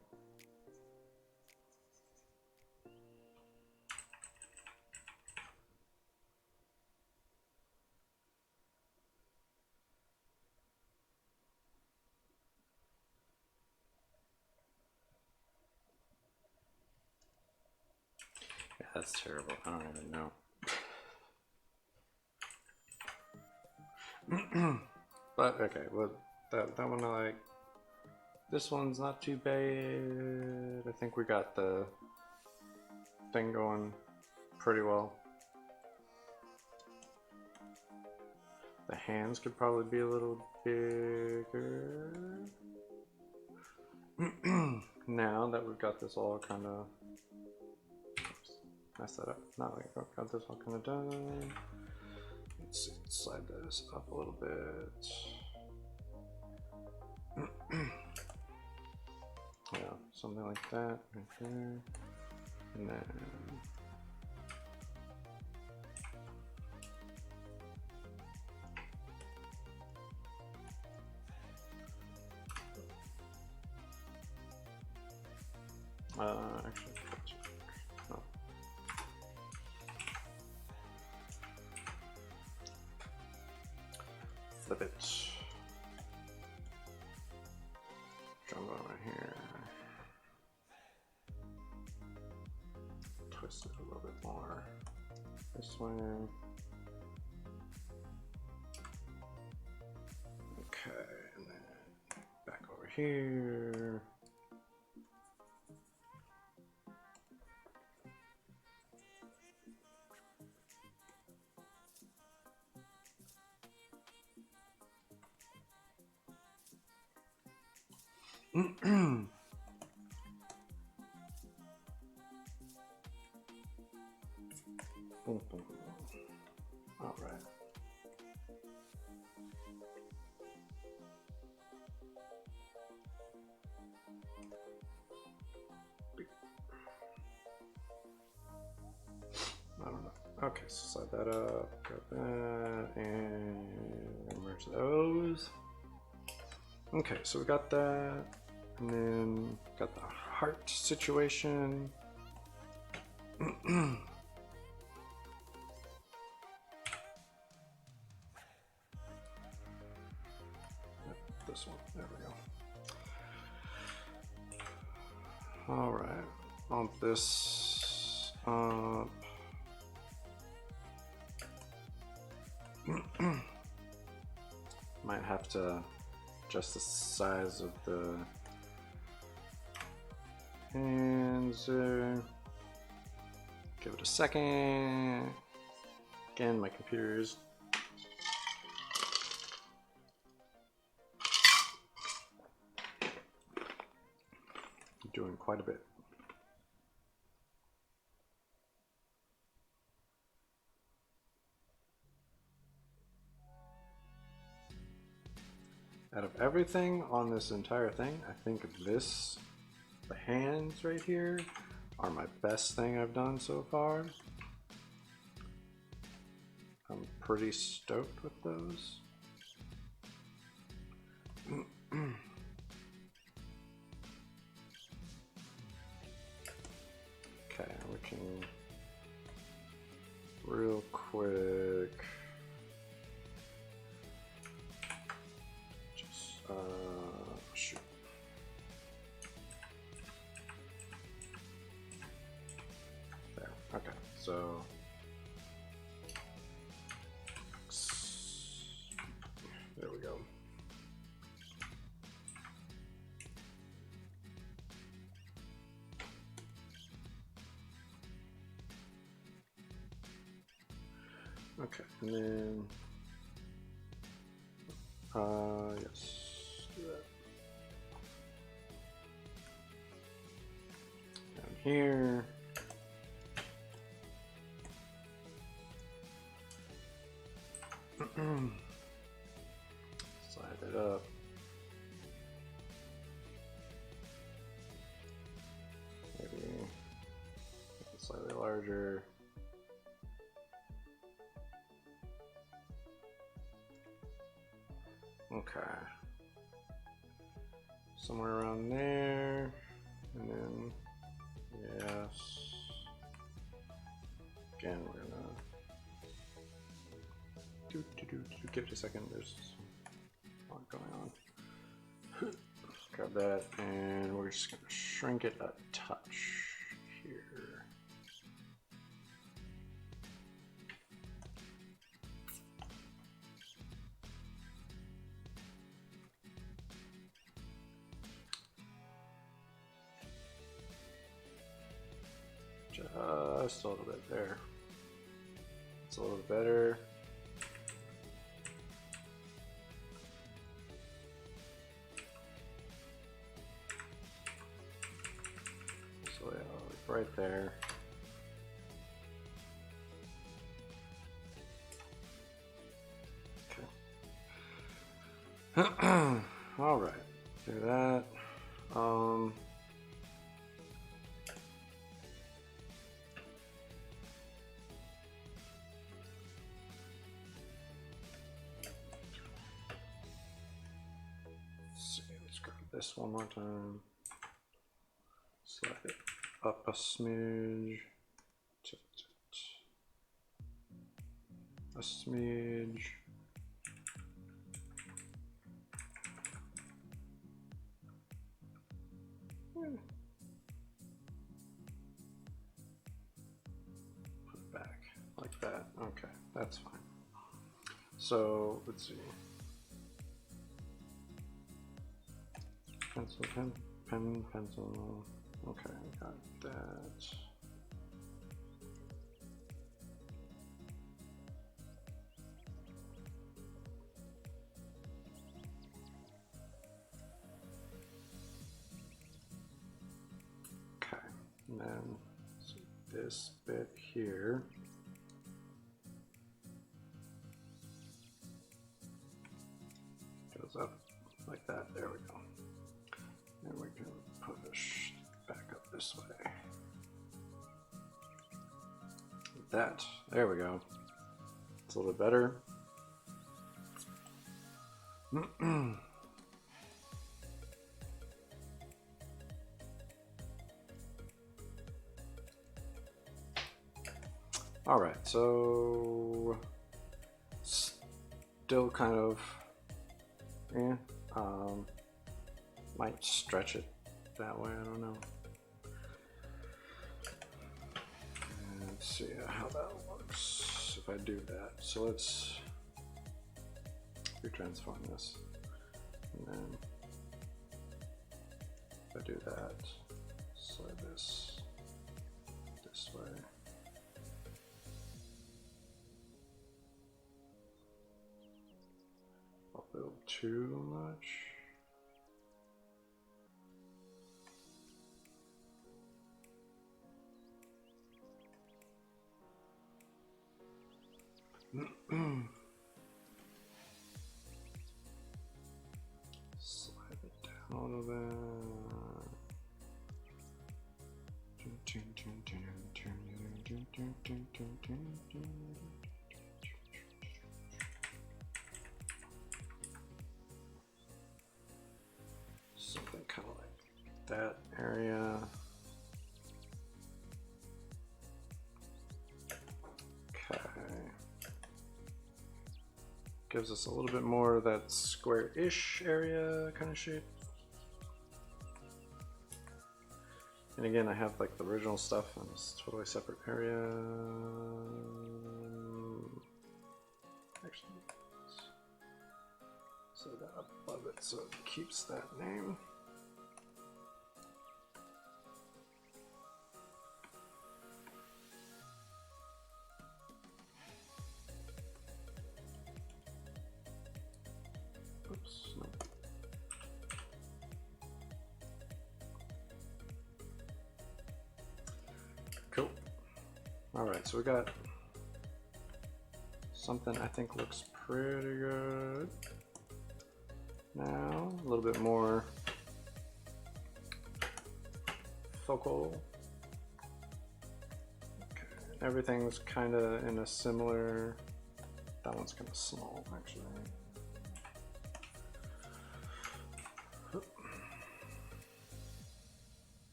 Yeah, that's terrible. I don't even know. But okay, well, that one I like. This one's not too bad. I think we got the thing going pretty well. The hands could probably be a little bigger. Now that we've got this all kind of messed that up. Now that we've got this all kind of done. Let's see, slide this up a little bit. Yeah, something like that right there. And then actually, no. Flip it. Jump over here. Twist it a little bit more this way. Okay, and then back over here. All right. I don't know. Okay, so slide that up, got that, and merge those. Okay, so we got that, and then got the heart situation. This one, there we go. All right, bump this up. Might have to adjust the size of the hands there. Give it a second. Again, my computer is doing quite a bit. Out of everything on this entire thing, I think the hands right here are my best thing I've done so far. I'm pretty stoked with those. Okay, we can real quick just shoot. There. Okay, so there we go. Okay, and then yes, do that. Down here. Slide it up. Maybe slightly larger. Okay. Somewhere around there. And then, yes. Again, we're gonna give it a second. There's a lot going on. Grab that, and we're just gonna shrink it a touch here. Just a little bit there. It's a little better. So yeah, right there. All right, do that. Let's see, let's grab this one more time. Slide it up a smidge. A smidge. Put it back like that. Okay, that's fine. So let's see. Pencil, pen, pencil. Okay, got that. Okay, and then this bit here. Goes up like that. There we go. And we can push back up this way. Like that. There we go. It's a little bit better. All right, so still kind of, might stretch it that way, I don't know. And let's see how that looks if I do that. So let's retransform this, and then if I do that, slide this this way. A little too much. Slide it down a little bit. Something kind of like that area. Okay. Gives us a little bit more of that square-ish area kind of shape. And again, I have like the original stuff on this totally separate area. Actually, let's set that up above it so it keeps that name. Oops, no. Cool. All right, so we got something I think looks pretty good. Now, a little bit more focal. Okay, everything's kind of in a similar, that one's kind of small actually.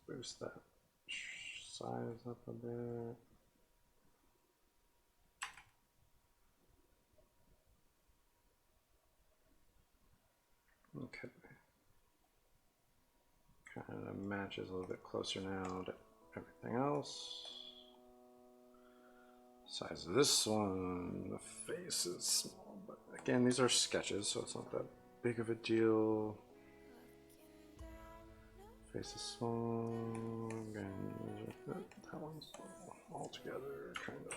Boost that size up a bit. Okay. Kind of matches a little bit closer now to everything else. Size of this one, the face is small, but again, these are sketches, so it's not that big of a deal. Face is small, again, that one's all together, kind of.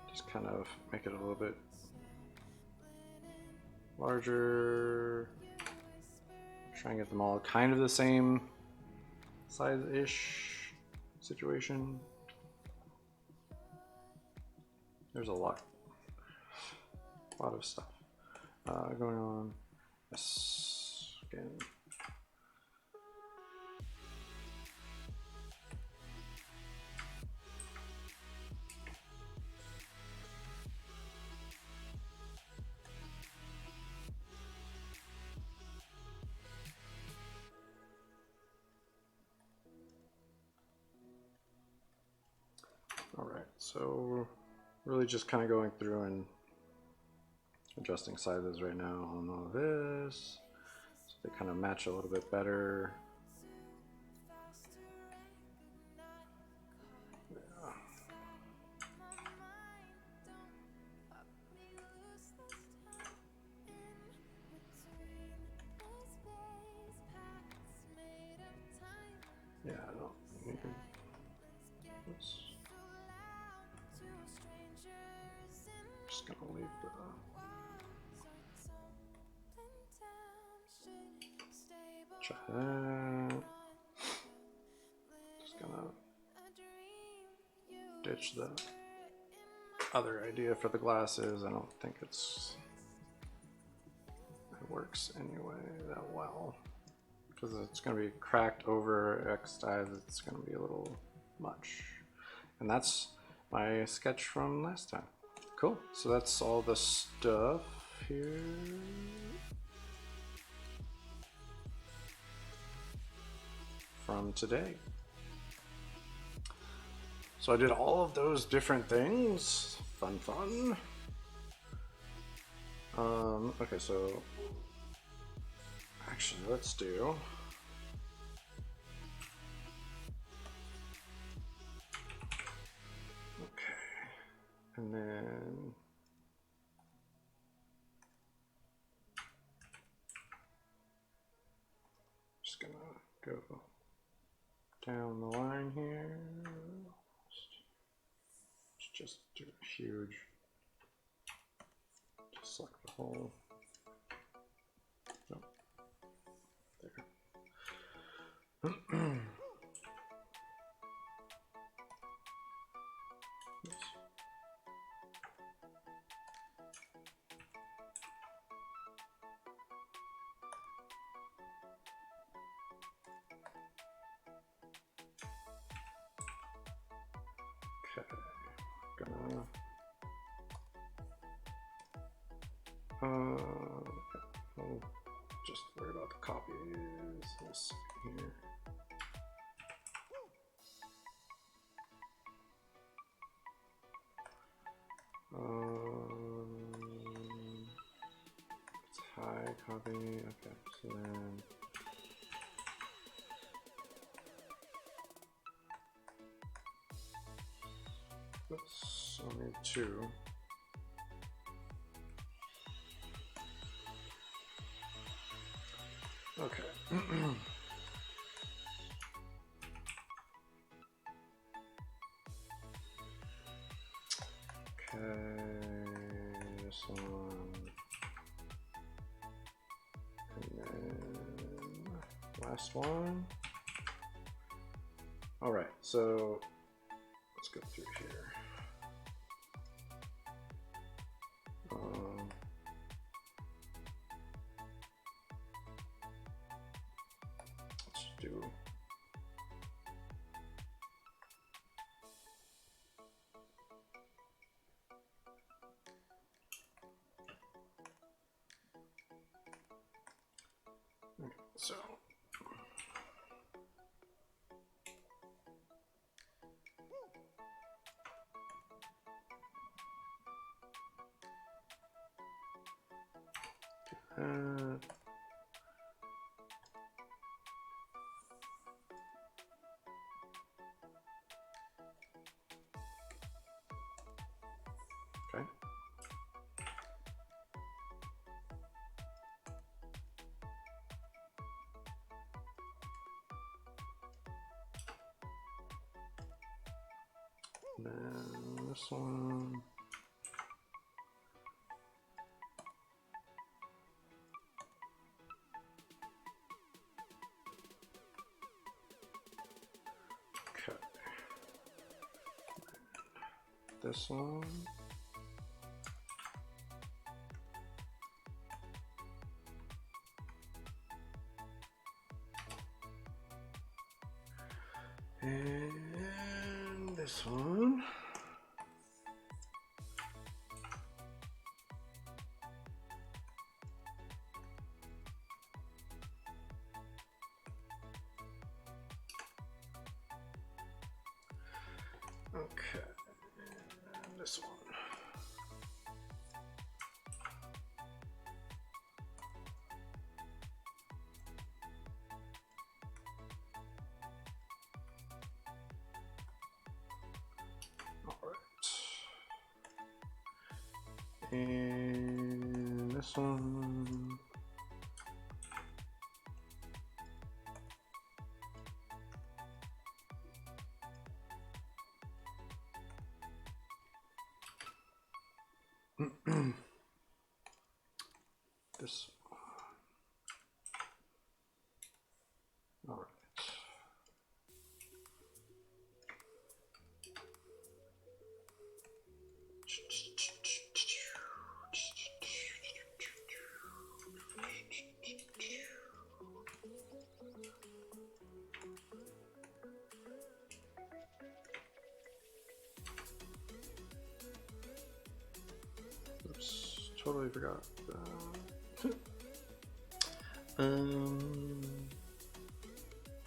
Just kind of make it a little bit larger. Try and get them all kind of the same size-ish situation. There's a lot of stuff going on. Yes, again. All right, so really just kind of going through and adjusting sizes right now on all of this, so they kind of match a little bit better. Yeah. Yeah, I don't. Oops. Just gonna leave the. Try that. Just gonna ditch the other idea for the glasses. I don't think it works anyway that well, because it's going to be cracked over X eyes. It's going to be a little much, and that's my sketch from last time. Cool. So that's all the stuff here. From today. So I did all of those different things. Fun. Okay, so actually let's do and then just gonna go down the line here. Just do a huge, just select the whole. Nope. There. Okay, gonna I'll just worry about the copies. This here. It's high copy. Okay, so then. Oops, only two. Okay. Okay, this one. And then last one. All right, so let's go through here. Let's do. Okay, so. Okay. And then this one. this one. And this one. Okay, and this one. All right. And this one. This one. All right. Oops, totally forgot.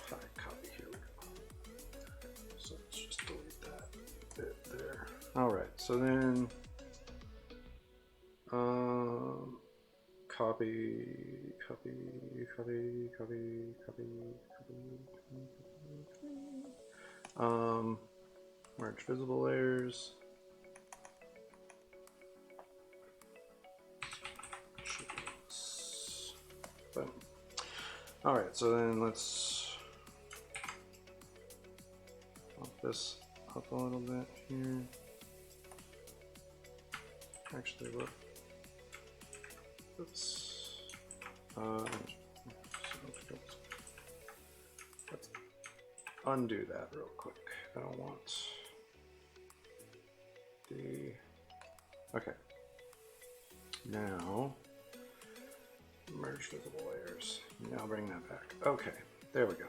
Hi, copy, here we go. So let's just delete that bit there. All right, so then copy. Merge visible layers. Boom. All right, so then let's bump this up a little bit here. Actually, look. Oops. Let's undo that real quick. I don't want the. Okay. Now, merge visible layers. Now bring that back. Okay, there we go.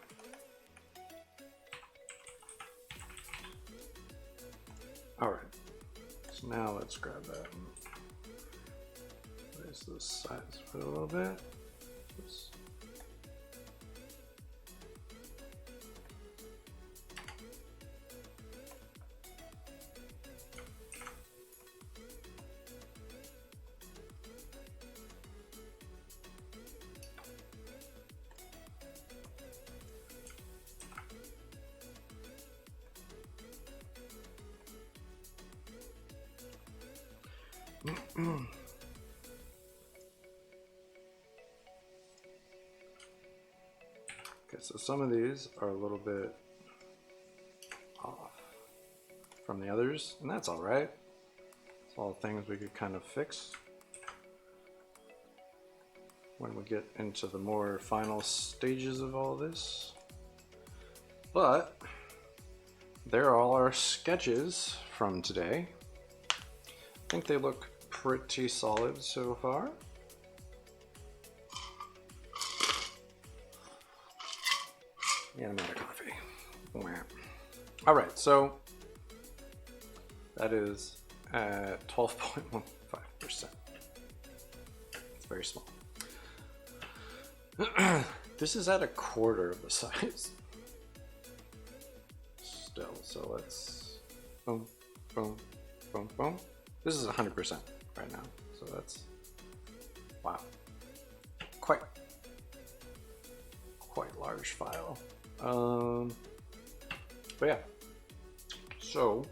All right. So now let's grab that and raise the size for a little bit. Oops. Okay, so some of these are a little bit off from the others, and that's all right. It's all things we could kind of fix when we get into the more final stages of all this. But there are all our sketches from today. I think they look pretty solid so far. And I'm out of coffee. All right, so that is at 12.15%. It's very small. This is at a quarter of the size. Still, so let's boom, boom, boom, boom. This is 100% right now, so that's wow, quite large file. But yeah, so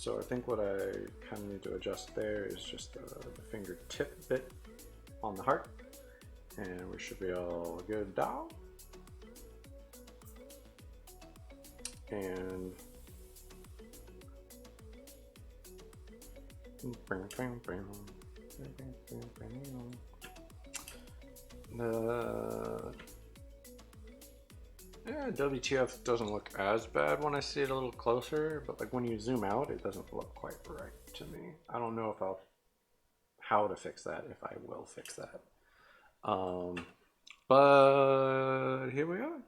I think what I kind of need to adjust there is just the fingertip bit on the heart, and we should be all good now. And Yeah, WTF doesn't look as bad when I see it a little closer, but like when you zoom out, it doesn't look quite right to me. I don't know if how to fix that, if I will fix that. But here we are.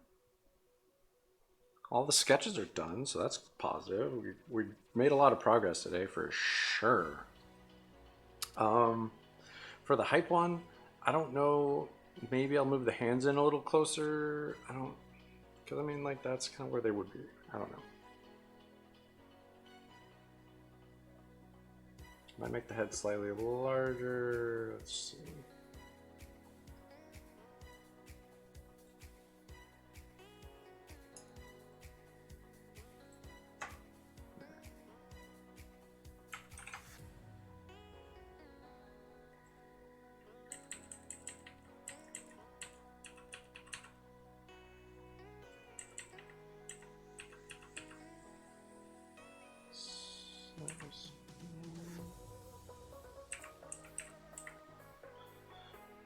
All the sketches are done, so that's positive. We made a lot of progress today for sure. For the hype one, I don't know. Maybe I'll move the hands in a little closer. I don't, because I mean, like that's kind of where they would be. I don't know. Might make the head slightly larger. Let's see.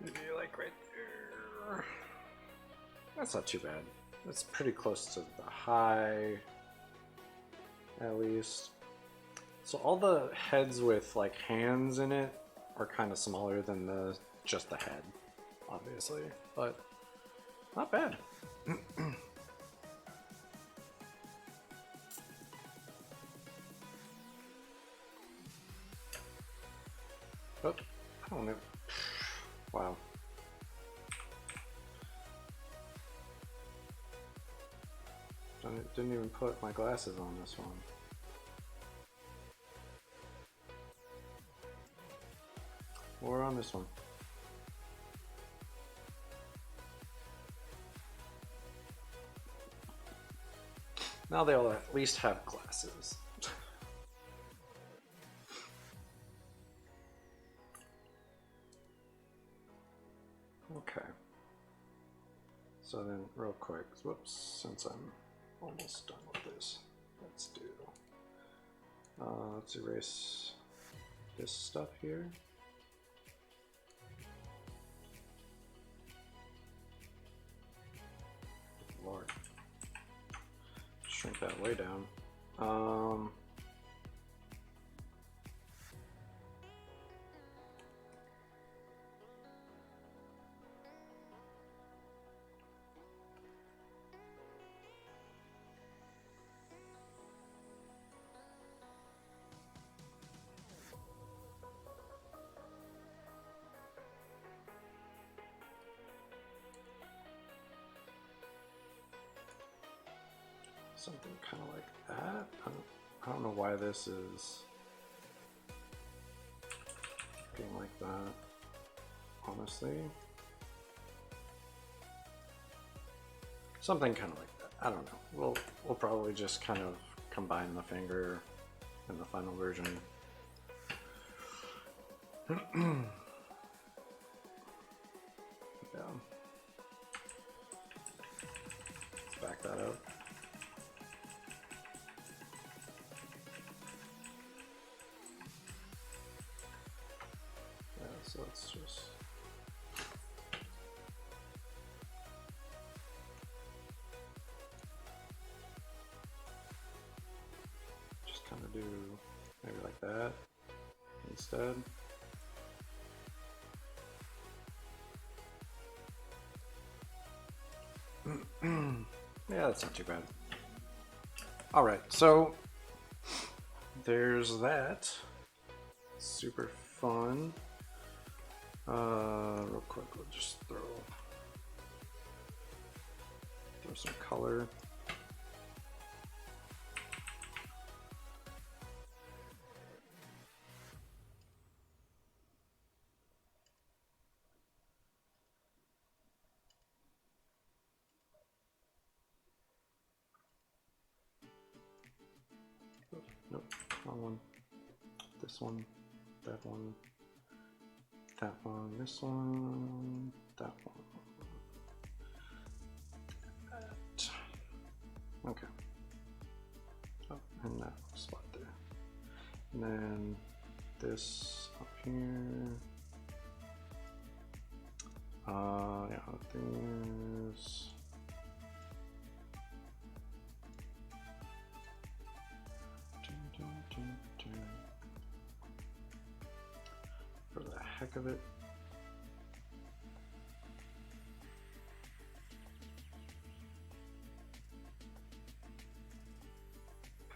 Maybe like right there. That's not too bad. That's pretty close to the high, at least. So all the heads with like hands in it are kind of smaller than just the head, obviously, but not bad. But I don't know. Wow. Didn't even put my glasses on this one. Or on this one. Now they'll at least have glasses. Okay. So then, real quick, whoops, since I'm almost done with this, let's erase this stuff here. Lord. Shrink that way down. Something kind of like that. I don't know why this is being like that, honestly. Something kind of like that. I don't know. We'll probably just kind of combine the finger in the final version. Yeah. Let's back that up. So let's just kind of do maybe like that instead. Yeah, that's not too bad. All right, so there's that. Super fun. Real quick, we'll just throw some color. Nope, wrong one. This one, that one, that one, this one, that one. That. Okay. Oh, and that spot there. And then this up here. Yeah, these. For the heck of it.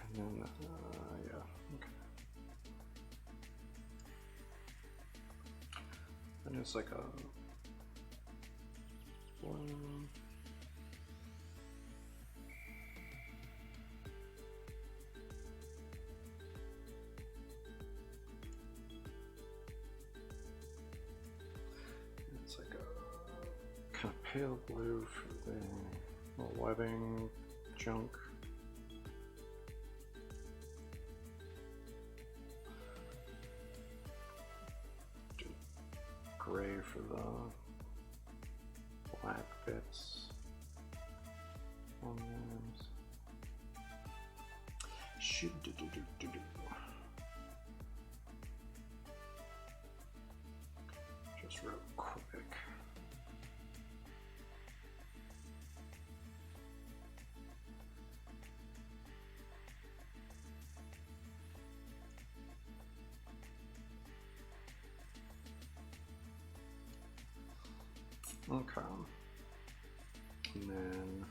And then, yeah, okay. And it's like a one. It's like a kind of pale blue for the little webbing junk. Gray for the black bits on those. Just real quick. Okay. And then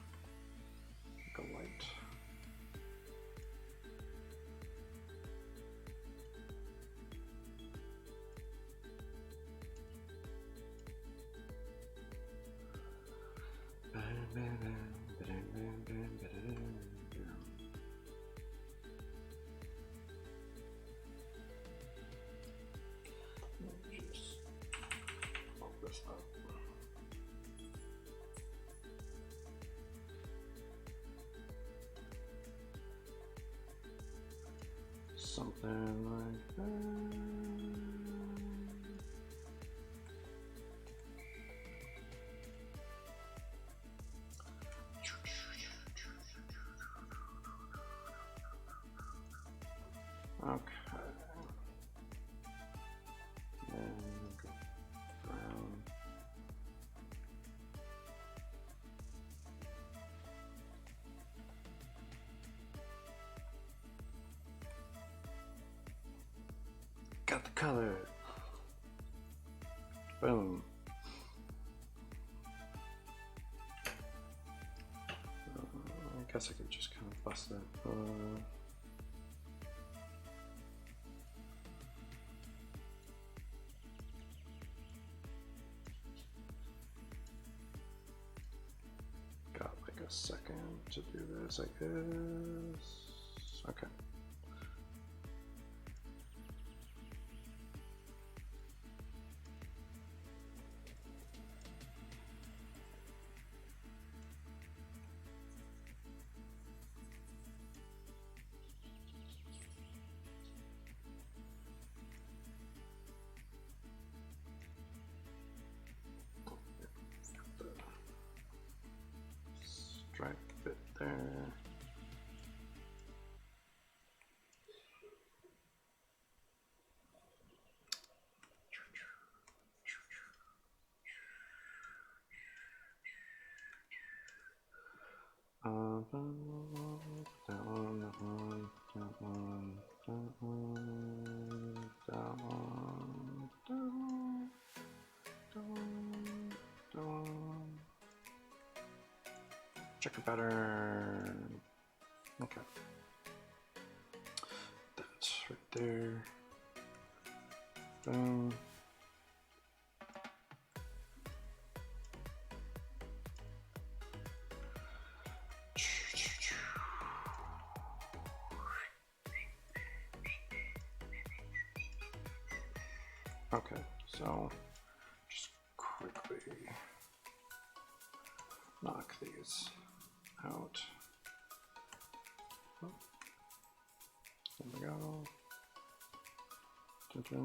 go light. Just pop this up. Something like that. Okay. And go brown. Got the color. Boom. I guess I could just kind of bust that. Got like a second to do this, I guess. Okay. Stripe bit there. Checker pattern. Okay. That's right there. Boom. Okay, so just quickly knock these out. Oh, there we go. Okay.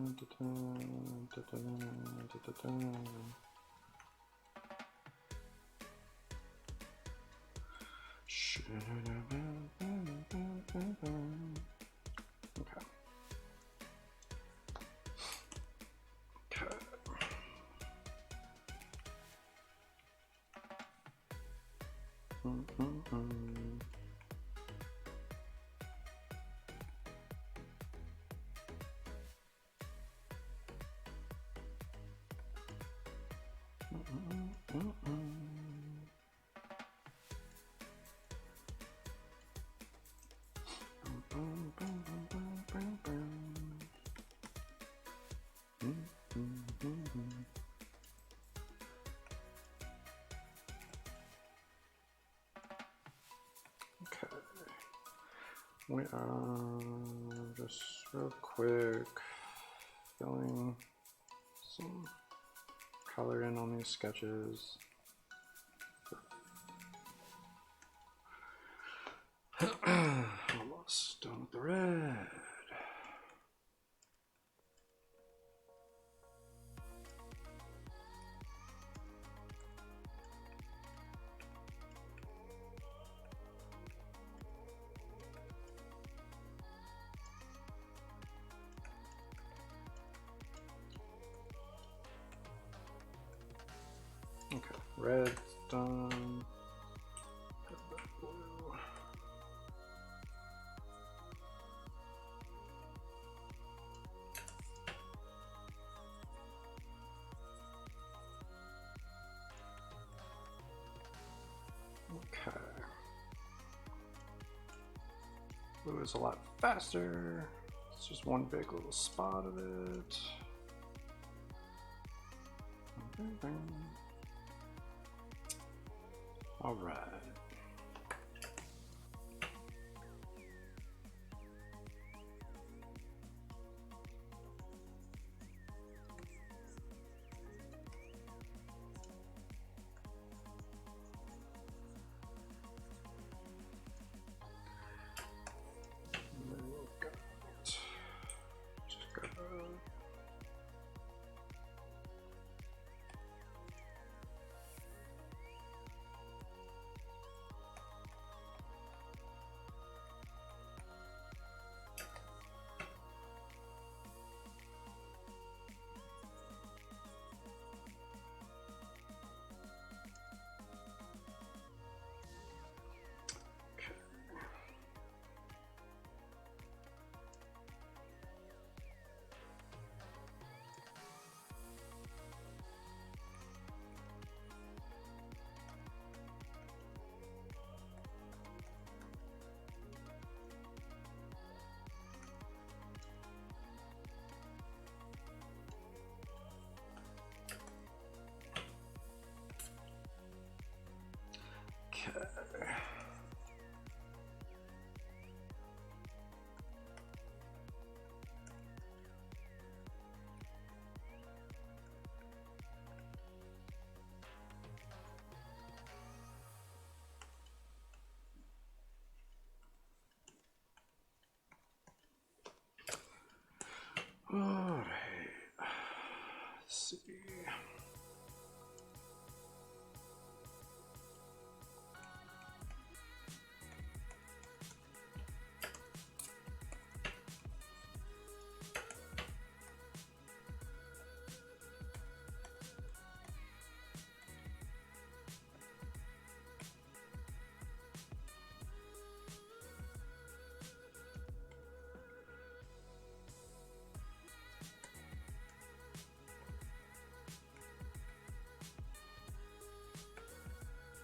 Okay. Okay, we are just real quick filling some color in on these sketches. Almost done with the red. Okay, red's done. Blue. Okay. Blue is a lot faster. It's just one big little spot of it. All right. Okay. All right. Let's see.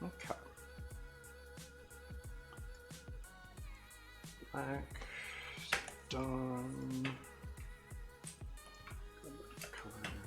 Okay. Black done. Color.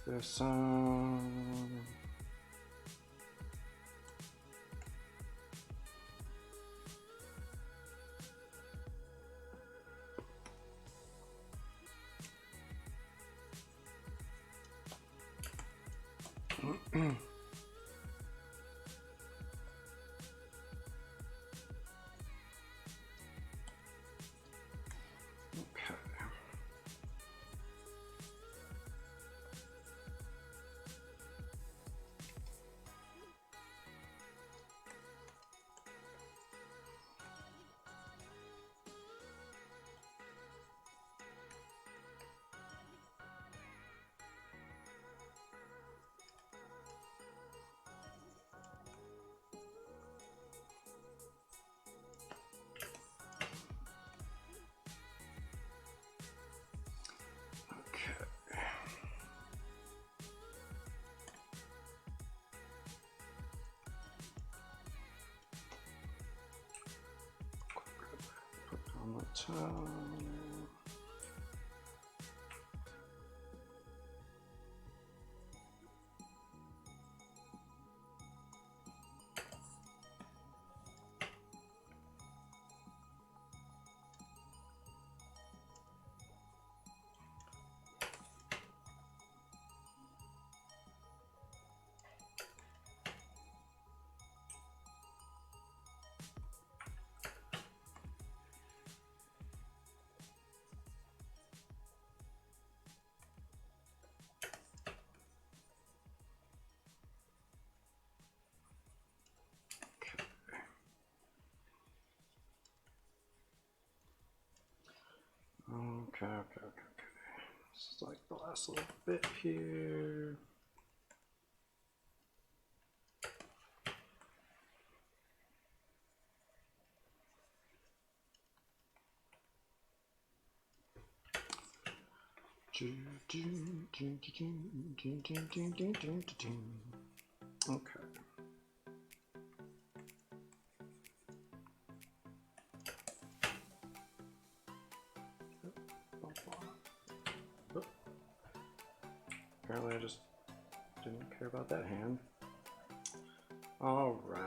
this on. Okay. This is like the last little bit here. Okay. Apparently I just didn't care about that hand. All right.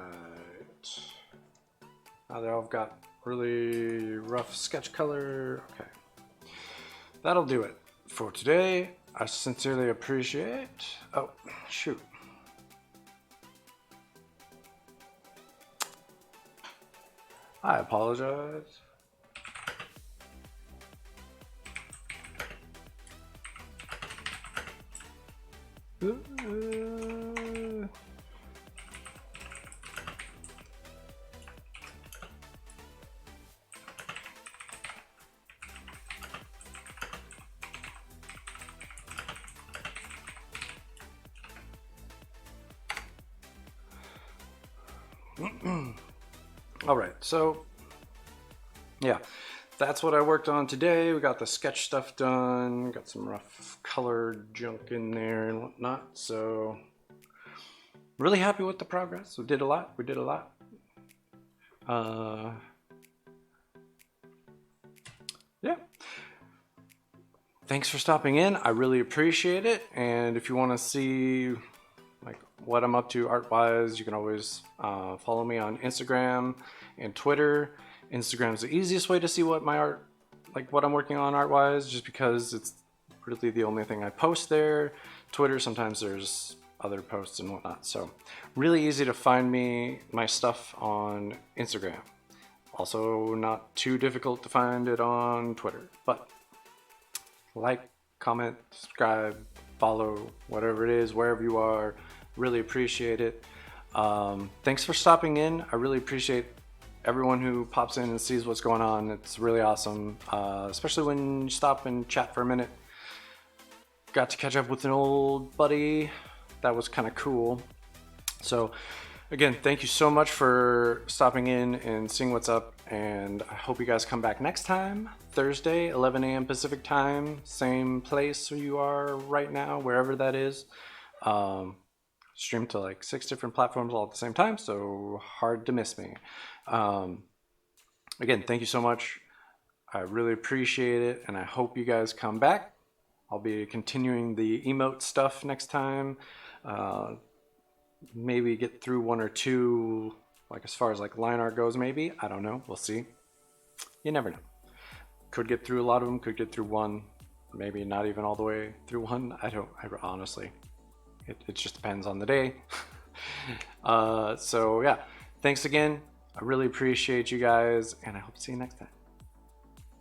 Now they've got really rough sketch color. Okay. That'll do it for today. I sincerely appreciate. Oh, shoot. I apologize. All right, so yeah, that's what I worked on today. We got the sketch stuff done, got some rough color junk in there and whatnot. So really happy with the progress. We did a lot. Yeah. Thanks for stopping in. I really appreciate it. And if you want to see like what I'm up to art-wise, you can always follow me on Instagram and Twitter. Instagram's the easiest way to see what my art, like what I'm working on art-wise, just because it's really the only thing I post there. Twitter, sometimes there's other posts and whatnot. So really easy to find my stuff on Instagram. Also not too difficult to find it on Twitter, but like, comment, subscribe, follow, whatever it is, wherever you are. Really appreciate it. Thanks for stopping in. I really appreciate everyone who pops in and sees what's going on. It's really awesome, especially when you stop and chat for a minute. Got to catch up with an old buddy. That was kind of cool. So again, thank you so much for stopping in and seeing what's up, and I hope you guys come back next time, Thursday, 11 a.m. Pacific time, same place where you are right now, wherever that is. Stream to like 6 different platforms all at the same time, so hard to miss me. Again, thank you so much. I really appreciate it, and I hope you guys come back. I'll be continuing the emote stuff next time. Maybe get through one or two, like as far as like line art goes, maybe. I don't know. We'll see. You never know. Could get through a lot of them, could get through one, maybe not even all the way through one. I honestly, it just depends on the day. So yeah, thanks again. I really appreciate you guys, and I hope to see you next time.